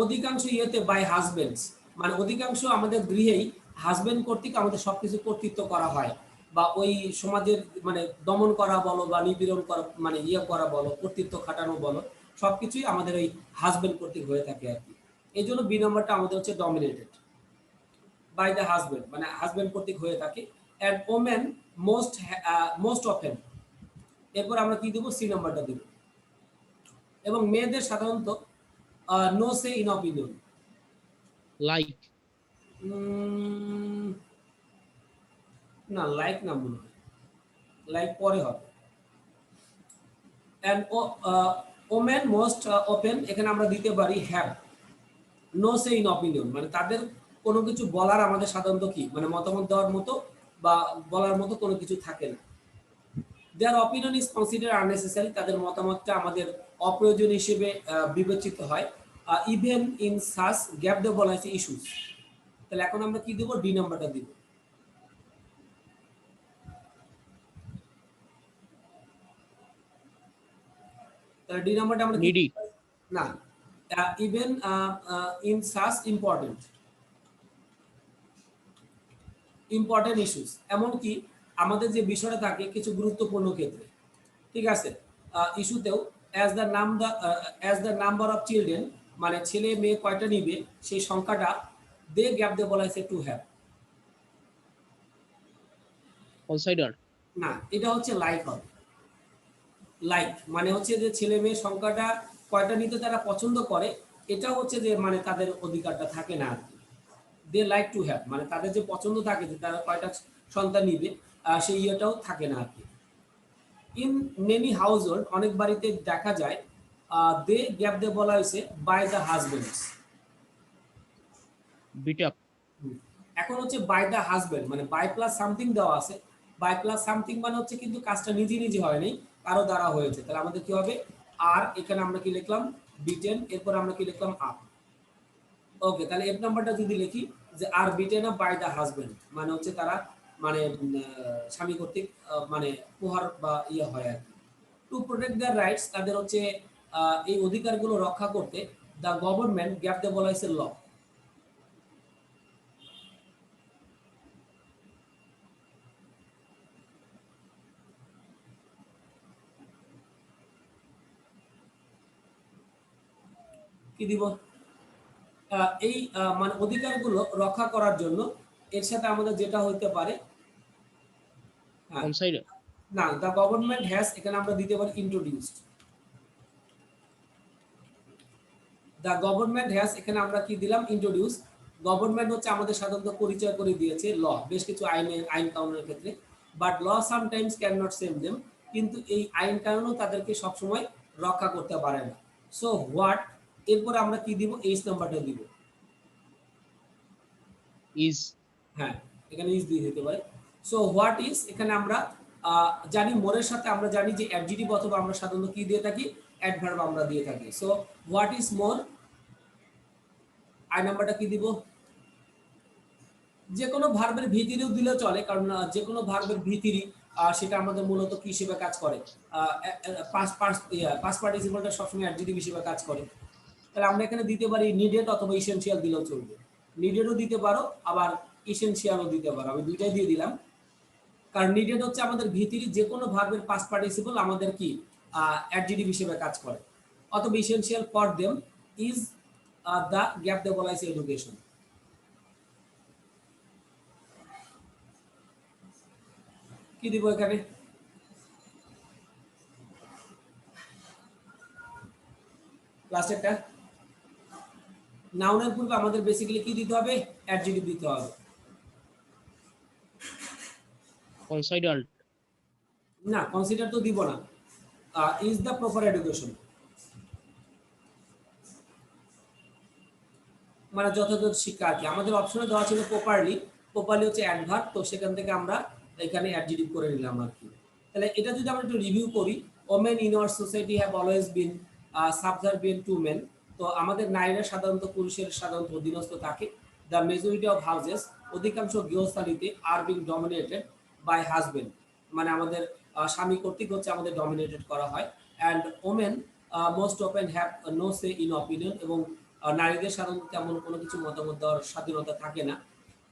অধিকাংশ ইয়েতে বাই হাজবেন্ডস, মানে অধিকাংশ আমাদের গৃহেই হাজবেন্ড কর্তৃক আমাদের সবকিছু কর্তৃত্ব করা হয়, বা ওই সমাজের মানে দমন করা বলো বা নিপীড়ন করা, মানে ইয়ে করা বলো, কর্তৃত্ব খাটানো বলো, সবকিছুই আমাদের ওই হাজবেন্ড কর্তৃক হয়ে থাকে আর কি। এই জন্য বি নাম্বারটা আমাদের হচ্ছে ডমিনেটেড বাই দ্য হাজবেন্ড, মানে হাজবেন্ড কর্তৃক হয়ে থাকে। অ্যান্ড ওমেন মোস্ট অফেন, এরপর আমরা কি দেবো? সি নাম্বারটা দেবো। এবং মেয়েদের সাধারণত no say in opinion. Like. না, লাইক না মনে হয়, লাইক পরে হবে। অ্যান্ড ওমেন মোস্ট ওপেন, এখানে আমরা দিতে পারি have no say in opinion, মানে তাদের কোনো কিছু বলার আমাদের সাধারণত কি মানে মতামত দেওয়ার মতো বা বলার মতো কোনো কিছু থাকে না। Their opinion is consider unnecessary, তাদের মতামতটা আমাদের অপ্রয়োজনীয় হিসেবে বিবেচিত হয়। ইভেন ইন সাস গ্যাপ দিয়ে বলা হয়েছে ইস্যুস। তাহলে এখন আমরা কি দেবো? ডি নাম্বারটা দিব। তাহলে ডি নাম্বারটা আমরা কি নিডি। না, even in সাস important. Important issues, এমনকি আমাদের যে বিষয়টা থাকে কিছু গুরুত্বপূর্ণ ক্ষেত্রে, ঠিক আছে, ইস্যুতেও as the number of children, মানে ছেলে মেয়ে কয়টা নিবে সেই সংখ্যাটা দে গ্যাপ দিয়ে বলা হয়েছে টু হ্যাভ। কনসাইডার। না, এটা হচ্ছে লাইক হবে। লাইক মানে হচ্ছে যে ছেলে মেয়ের সংখ্যাটা কয়টা নিতে তারা পছন্দ করে, এটা হচ্ছে যে মানে তাদের অধিকারটা থাকে না আর কি। দে লাইক টু হ্যাভ মানে তাদের যে পছন্দ থাকে যে তারা কয়টা সন্তান নিবে, সেই ইয়েটাও থাকে না আর কি। ইন মেনি হাউস হোল্ড, অনেক বাড়িতে দেখা যায় দে গ্যাপ দিয়ে বলা হয়েছে by the husbands. Beat up. এখন হচ্ছে বাই দ্য হাজবেন্ড মানে বাই প্লাস সামথিং দেওয়া আছে, বাই প্লাস সামথিং মানে হচ্ছে কিন্তু কাজটা নিজে নিজে হয়নি, কারো দ্বারা হয়েছে। তাহলে আমাদের কি হবে, আর এখানে আমরা কি লিখলাম বিটেন, এরপর আমরা কি লিখলাম আপ। ওকে, তাহলে এফ নাম্বারটা যদি লিখি যে are beaten up by the husband মানে হচ্ছে তারা মানে স্বামী কর্তৃক মানে প্রহার বা ইয়ে হয় আর কি। টু প্রোটেক্ট দেয়ার রাইটস, তাদের হচ্ছে এই অধিকারগুলো রক্ষা করতে দ্য গভর্নমেন্ট গ্যাপ দিয়ে বলা হয়েছে ল। কি দিব, এই মানে অধিকারগুলো রক্ষা করার জন্য এর সাথে আমাদের যেটা হইতে পারে, হ্যাঁ, কনসাইডার। না, দ্য গভর্নমেন্ট হ্যাজ, এখানে আমরা দিতে পারি ইন্ট্রোডিউসড। দ্য গভর্নমেন্ট হ্যাজ, এখানে আমরা কি দিলাম ইন্ট্রোডিউস। গভর্নমেন্ট হচ্ছে আমাদের সাধারণত পরিচয় করে দিয়েছে ল, বেশ কিছু আইন কানুনের ক্ষেত্রে, but law sometimes can not save them, কিন্তু এই আইন কানুনও তাদেরকে সবসময় রক্ষা করতে পারে না। সো হোয়াট, এরপরে আমরা কি দিব, এইচ নাম্বারটা দিব। ইজ। হ্যাঁ, এখানে ইজ দিয়ে দিতে পারে। সো হোয়াট ইজ, এখানে আমরা জানি মোরের সাথে আমরা জানি যে অ্যাডজেক্টিভ অথবা আমরা সাধারণত কি দিয়ে থাকি, অ্যাডভার্ব আমরা দিয়ে থাকি। So what is more, I নাম্বারটা কি দিব, যে কোনো ভার্বের ভিতরেও দিলেও চলে, কারণ যে কোনো ভার্বের ভিতরি সেটা আমাদের মূলত কি হিসেবে কাজ করে, পাস্ট পার্টিসিপলটা সবসময় অ্যাডজেক্টিভ হিসেবে কাজ করে। তাহলে আমরা এখানে দিতে পারি নিডেড অথবা ইসেনশিয়াল দিলেও চলবে। নিডেডও দিতে পারো, আবার ইসেনশিয়ালও দিতে পারো, আমি দুইটাই দিয়ে দিলাম। কারণ নিডেড হচ্ছে আমাদের ভিতরি যে কোনো ভার্বের পাস্ট পার্টিসিপল আমাদের কি অ্যাডজেক্টিভ হিসেবে কাজ করে, অথবা essential for them is the gap দিয়ে বলা হয়েছে এডুকেশন। কি দিব এখানে, লাস্টেরটা নাউনের পূর্বে আমাদের বেসিক্যালি কি দিতে হবে, অ্যাডজেক্টিভ দিতে হবে। কনসাইডার। না, কনসিডার তো দিব না, ইজ দ্য প্রপার এডুকেশন মানে যথাযথ শিক্ষা আর কি। আমাদের অপশনে দেওয়া ছিল প্রপারলি, প্রপারলি হচ্ছে অ্যাডভার্ব, তো সেখান থেকে আমরা এখানে অ্যাডজেক্টিভ করে নিলাম আর কি। তাহলে এটা যদি আমরা একটু রিভিউ করি, women in our society have always been subservient to men, তো আমাদের নারীরা সাধারণত পুরুষের সাধারণত অধীনস্থ থাকে। দ্য মেজরিটি অফ হাউসেস, অধিকাংশ গৃহস্থালিতে are being dominated by husband, মানে আমাদের স্বামী কর্তৃক হচ্ছে আমাদের ডমিনেটেড করা হয়। And women most often have no say in opinion, এবং নারীদের সাধারণত তেমন কোনো কিছু মতামত দেওয়ার স্বাধীনতা থাকে না।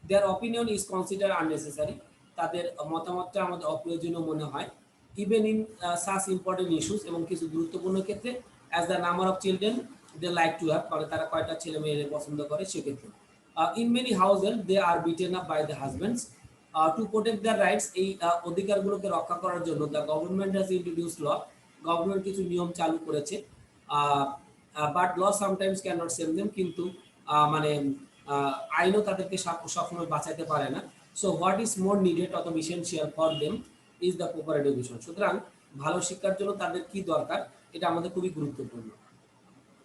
Their opinion is consider unnecessary, তাদের মতামতটা আমাদের অপ্রয়োজনীয় মনে হয়। Even in such important issues, এবং কিছু গুরুত্বপূর্ণ ক্ষেত্রে as the number of children they like to have, মানে তারা কয়টা ছেলে মেয়ে পছন্দ করে সেক্ষেত্রে। In many house held they are beaten up by the husbands, to protect the rights, এই অধিকারগুলোকে রক্ষা করার জন্য the government has introduce law, government কিছু নিয়ম চালু করেছে। But law sometimes can not save them, কিন্তু মানে আইনও তাদেরকে সবসময় বাঁচাতে পারে না। So what is more needed অথবা essential for them is the proper education, সুতরাং ভালো শিক্ষার জন্য তাদের কি দরকার এটা আমাদের খুবই গুরুত্বপূর্ণ।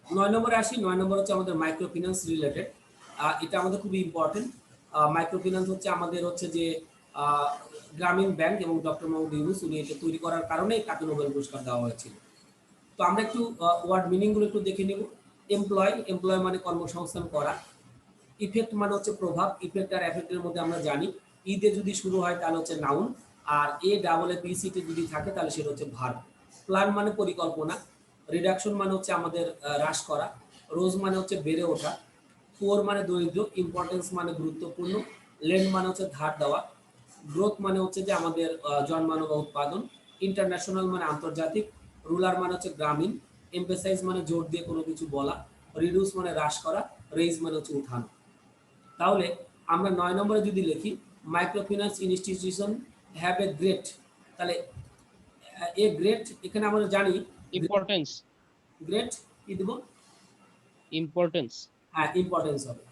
9 নম্বরে আসি, 9 নম্বর হচ্ছে আমাদের মাইক্রো ফিন্যান্স রিলেটেড, এটা আমাদের খুবই ইম্পর্টেন্ট। মাইক্রো ফিন্যান্স হচ্ছে আমাদের হচ্ছে যে গ্রামীণ ব্যাংক এবং ডক্টর মোহাম্মদ ইউনূস উনি এটা তৈরি করার কারণেই তাকে নোবেল পুরস্কার দেওয়া হয়েছিল। তো আমরা একটু ওয়ার্ড মিনিংগুলো একটু দেখে নিব। এমপ্লয় মানে কর্মসংস্থান করা। ইফেক্ট মানে হচ্ছে প্রভাব, ইফেক্ট আর এফেক্টের মধ্যে আমরা জানি ঈদে যদি শুরু হয় তাহলে হচ্ছে noun, R A double A পিসিতে যদি থাকে তাহলে সেটা হচ্ছে ভার্ব। প্ল্যান মানে পরিকল্পনা, রিডাকশন মানে হচ্ছে আমাদের হ্রাস করা, রোজ মানে হচ্ছে বেড়ে ওঠা, পুয়ার মানে দরিদ্র, ইম্পর্টেন্স মানে গুরুত্বপূর্ণ, লেন্ড মানে হচ্ছে ধার দেওয়া, গ্রোথ মানে হচ্ছে যে আমাদের জন্মানো বা উৎপাদন, ইন্টারন্যাশনাল মানে আন্তর্জাতিক, রুলার মানে হচ্ছে গ্রামীণ, এমফেসাইজ মানে জোর দিয়ে কোনো কিছু বলা, রিডিউস মানে হ্রাস করা, রেইজ মানে হচ্ছে উঠানো। তাহলে আমরা 9 নম্বরে যদি লিখি microfinance institution have a great, তাহলে এ গ্রেট এখানে আমরা জানি ইম্পর্টেন্স, গ্রেট কি দেব? ইম্পর্টেন্স, হ্যাঁ ইম্পর্টেন্স হবে।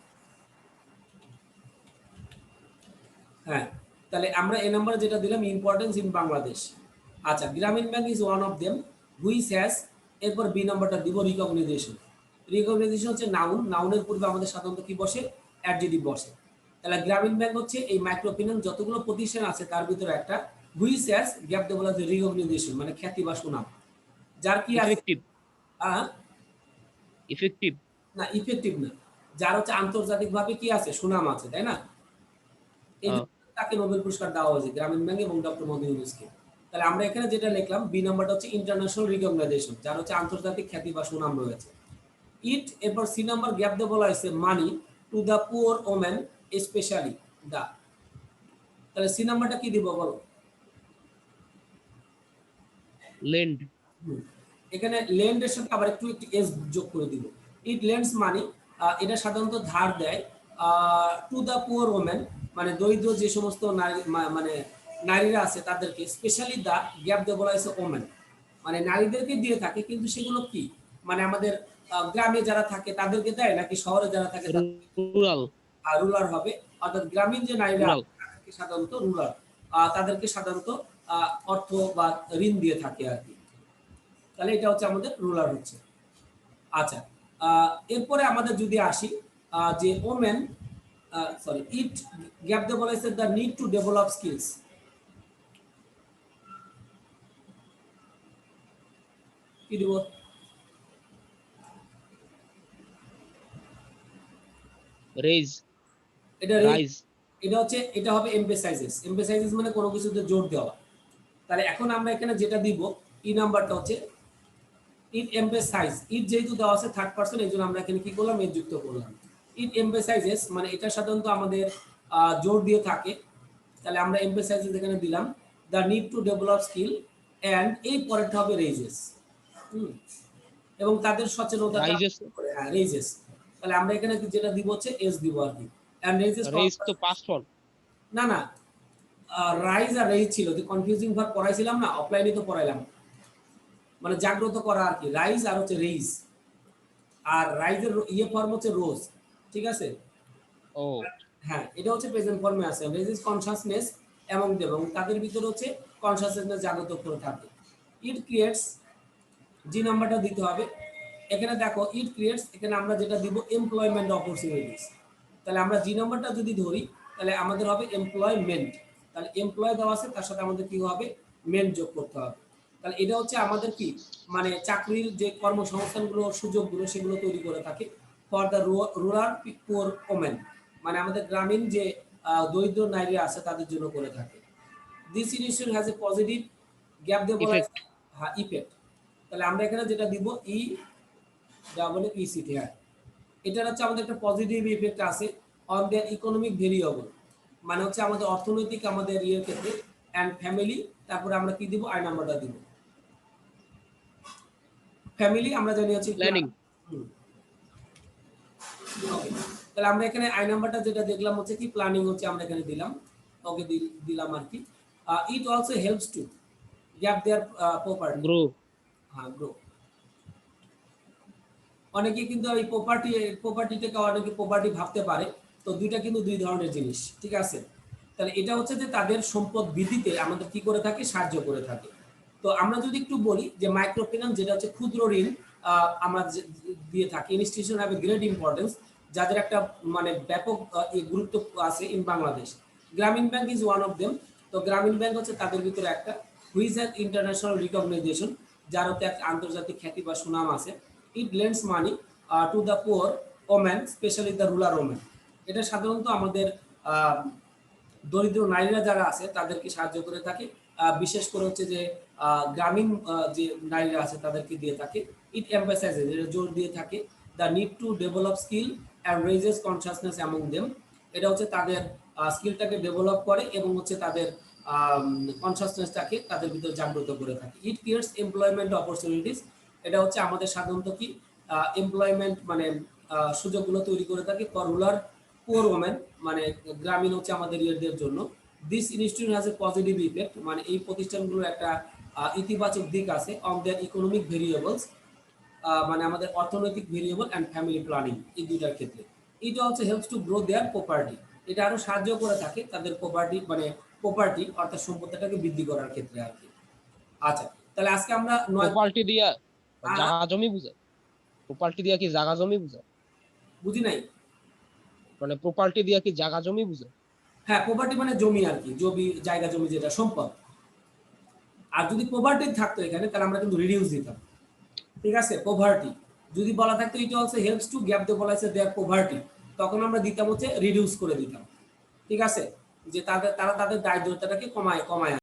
হ্যাঁ, তাহলে আমরা এই নম্বরে যেটা দিলাম ইম্পর্টেন্স ইন বাংলাদেশ। আচ্ছা, গ্রামীণ bank is one of them which has, এরপর বি নম্বরটা দিব রিকগনিজেশন। রিকগনিজেশন হচ্ছে নাউন, নাউনের পূর্বে আমাদের সাধারণত কি বসে? অ্যাডজেক্টিভ বসে। তাহলে গ্রামীণ ব্যাংক হচ্ছে এই মাইক্রোফিন্যান্স যতগুলো প্রতিষ্ঠান আছে তার ভিতরে একটা, হুইচ হ্যাজ গ্যাপ দিয়ে বলা হচ্ছে রিকগনিজেশন মানে খ্যাতি বা সুনাম, যার কি আছে ইফেক্টিভ, ইফেক্টিভ, না ইফেক্টিভ না, যার হচ্ছে আন্তর্জাতিকভাবে কি আছে? সুনাম আছে, তাই না? এই জন্য তাকে নোবেল পুরস্কার দেওয়া হয়েছে গ্রামীণ ব্যাংক এবং ডক্টর মোহাম্মদ ইউনূসকে। তাহলে আমরা এখানে যেটা লিখলাম বি নাম্বারটা হচ্ছে ইন্টারন্যাশনাল রিকগনাইজেশন, যার হচ্ছে আন্তর্জাতিক খ্যাতি বা সুনাম রয়েছে। ইট, এরপর সি নাম্বার গ্যাপ দিয়ে বলা হয়েছে money to the poor women specially the. তাহলে সি নাম্বারটা কি দিব বলো? লেন্ড, এখানে লেন্ডের সাথে আবার একটু এস যোগ করে দিব। ইট লেন্ডস মানি, এটা সাধারণত ধার দেয় টু দ্য পুয়ার ওমেন মানে দরিদ্র যে সমস্ত নারী মানে নারীরা আছে তাদেরকে, স্পেশালি দা গ্যাপ দিয়ে বলা হয়েছে ওমেন মানে নারীদেরকে দিয়ে থাকে, কিন্তু সেগুলো কি মানে আমাদের গ্রামে যারা থাকে তাদেরকে দেয় নাকি শহরে যারা থাকে রুরাল, রুলার হবে, অর্থাৎ গ্রামীণ যে নারীরা রুরাল, তাদেরকে সাধারণত রুলার, তাদেরকে সাধারণত অর্থ বা ঋণ দিয়ে থাকে আর কি। তাহলে এটা হচ্ছে আমাদের রুলার হচ্ছে। আচ্ছা, এরপরে আমাদের যদি আসি যে ওমেন সরি ইট গ্যাপ দিয়ে বলা হয়েছে the need to develop skills, কি দিব? রেইজ, এটা রাইজ, এটা হচ্ছে এটা হবে এমফেসাইজেস, এমফেসাইজেস মানে কোনো কিছুতে জোর দেওয়া। তাহলে এখন আমরা এখানে যেটা দিব ই নাম্বারটা হচ্ছে ইট এমফেসাইজ, ইট যেহেতু দেওয়া আছে থার্ড পারসন এই জন্য আমরা এখানে কি করলাম? এর যুক্ত করলাম। ইট এমফেসাইজেস মানে এটা সাধারণত আমাদের জোর দিয়ে থাকে, তাহলে আমরা এমফেসাইজেস এখানে দিলাম the need to develop skill and এই পরেরটা হবে রেইজেস, এবং তাদের সচেতনতা, রাইজেস, হ্যাঁ রেইজেস। তাহলে আমরা এখানে যেটা দিব হচ্ছে এস দিব আর কি, অ্যান্ড রেইজেস রেইজ তো পাস্ট ফর্ম, না না রাইজ আর রেইজ ছিল, যে কনফিউজিং ভার্ব পড়াইছিলাম না অফলাইনে, তো পড়াইলাম মানে জাগ্রত করা আর কি, রাইজ আর হচ্ছে রেইজ, আর রাইজের ইয়ে ফর্ম হচ্ছে রোজ, ঠিক আছে? ও হ্যাঁ, এটা হচ্ছে প্রেজেন্ট ফর্মে আছে, রেজ ইজ কনসাসনেস এবং তাদের ভিতরে হচ্ছে কনসাসনেস জাগ্রত করে থাকে। ইট ক্রিয়েটস, জি নাম্বারটা দিতে হবে। এখানে দেখো ইট ক্রিয়েটস, এখানে আমরা যেটা দিব এমপ্লয়মেন্ট অপরচুনিটিস। তাহলে আমরা জি নাম্বারটা যদি ধরি তাহলে আমাদের হবে এমপ্লয়মেন্ট, তাহলে এমপ্লয় দেওয়া আছে তার সাথে আমাদের কি হবে? মেন্ট যোগ করতে হবে। তাহলে এটা হচ্ছে আমাদের কি মানে চাকরির যে কর্মসংস্থানগুলো সুযোগগুলো সেগুলো তৈরি করে থাকে for the rural poor women মানে আমাদের গ্রামীণ যে দরিদ্র নারীরা আছে তাদের জন্য করে থাকে। This initiative has a positive gap দিয়ে বলা ইফেক্ট, হ্যাঁ ইফেক্ট। তাহলে আমরা এখানে যেটা দিব ই ডাবল ইসিটি, হ্যাঁ এটার হচ্ছে আমাদের একটা পজিটিভ ইফেক্ট আছে অন দেয়ার ইকোনমিক ভেরিয়েবল মানে হচ্ছে আমাদের অর্থনৈতিক আমাদের ইয়ের ক্ষেত্রে অ্যান্ড ফ্যামিলি, তারপরে আমরা কি দিব? আই নাম্বারটা দিব ফ্যামিলি, আমরা জানি হচ্ছে প্ল্যানিং, ওকে। তাহলে আমরা এখানে আই নাম্বারটা যেটা দেখলাম হচ্ছে কি প্ল্যানিং হচ্ছে আমরা এখানে দিলাম, ওকে দিলাম আর কি। It also helps to gap their property, grow, হ্যাঁ গ্রো। অনেকে কিন্তু এই প্রপার্টিটাকে অনেকে প্রপার্টি ভাবতে পারে, তো দুইটা কিন্তু দুই ধরনের জিনিস, ঠিক আছে? তাহলে এটা হচ্ছে যে তাদের সম্পদ বৃদ্ধিতে আমাদের কি করে থাকে? সাহায্য করে থাকে। তো আমরা যদি একটু বলি যে মাইক্রো ফিন্যান্স যেটা হচ্ছে ক্ষুদ্র ঋণ আমরা দিয়ে থাকি, institution have a great importance, যাদের একটা মানে ব্যাপক গুরুত্ব আছে ইন বাংলাদেশ। গ্রামীণ bank is one of them, তো গ্রামীণ ব্যাংক হচ্ছে তাদের ভিতরে একটা, হুইজ হ্যাজ ইন্টারন্যাশনাল রিকগনাইজেশন, যার হচ্ছে একটা আন্তর্জাতিক খ্যাতি বা সুনাম আছে। It lends money to the poor women specially the rural women, এটা সাধারণত আমাদের দরিদ্র নারীরা যারা আছে তাদেরকে সাহায্য করে থাকে, বিশেষ করে হচ্ছে যে গ্রামীণ যে নারীরা আছে তাদেরকে দিয়ে থাকে। ইট এমফাসাইজেস, এটা জোর দিয়ে থাকে the need to develop skill and raises consciousness among them, এটা হচ্ছে তাদের স্কিলটাকে ডেভেলপ করে এবং হচ্ছে তাদের কনসাসনেসটাকে তাদের ভিতরে জাগ্রত করে থাকে। ইট ক্রিয়েটস এমপ্লয়মেন্ট অপরচুনিটিস, এটা হচ্ছে আমাদের সাধারণত কি এমপ্লয়মেন্ট মানে সুযোগগুলো তৈরি করে থাকে ফর রুরাল পুয়ার ওমেন, মানে গ্রামীণ হচ্ছে আমাদের ইয়েদের জন্য। This institute has a positive effect, মানে এই প্রতিষ্ঠানগুলোর একটা ইতিবাচক দিক আছে অন দেয়ার ইকোনমিক ভেরিয়েবলস, মানে আমাদের অর্থনৈতিক ভেরিয়েবল অ্যান্ড ফ্যামিলি প্ল্যানিং, এই দুইটার ক্ষেত্রে। It also helps to grow their property, এটা আরো সাহায্য করে থাকে তাদের প্রপার্টি অর্থাৎ সম্পত্তিটাকে বৃদ্ধি করার ক্ষেত্রে আর কি। আচ্ছা, তাহলে আজকে আমরা প্রপার্টি দিয়া আ- জায়গা জমি বুঝায়? প্রপার্টি দিয়া কি জায়গা জমি বুঝায়? বুঝি নাই। মানে প্রপার্টি দিয়া কি জায়গা জমি বুঝায়? হ্যাঁ, প্রপার্টি মানে জমি আর কি, জমি জায়গা জমি যেটা সম্পদ। আর যদি প্রপার্টি থাকতো এখানে তাহলে আমরা কিন্তু রিডিউস দিতাম, ঠিক আছে। পভার্টি যদি বলা থাকতো ইট also helps to gap the বলা আছে দেয়ার পভার্টি, তখন আমরা দিতাম হচ্ছে রিডিউস করে দিতাম, ঠিক আছে, যে তারা তাদের দারিদ্রতাটাকে কমায়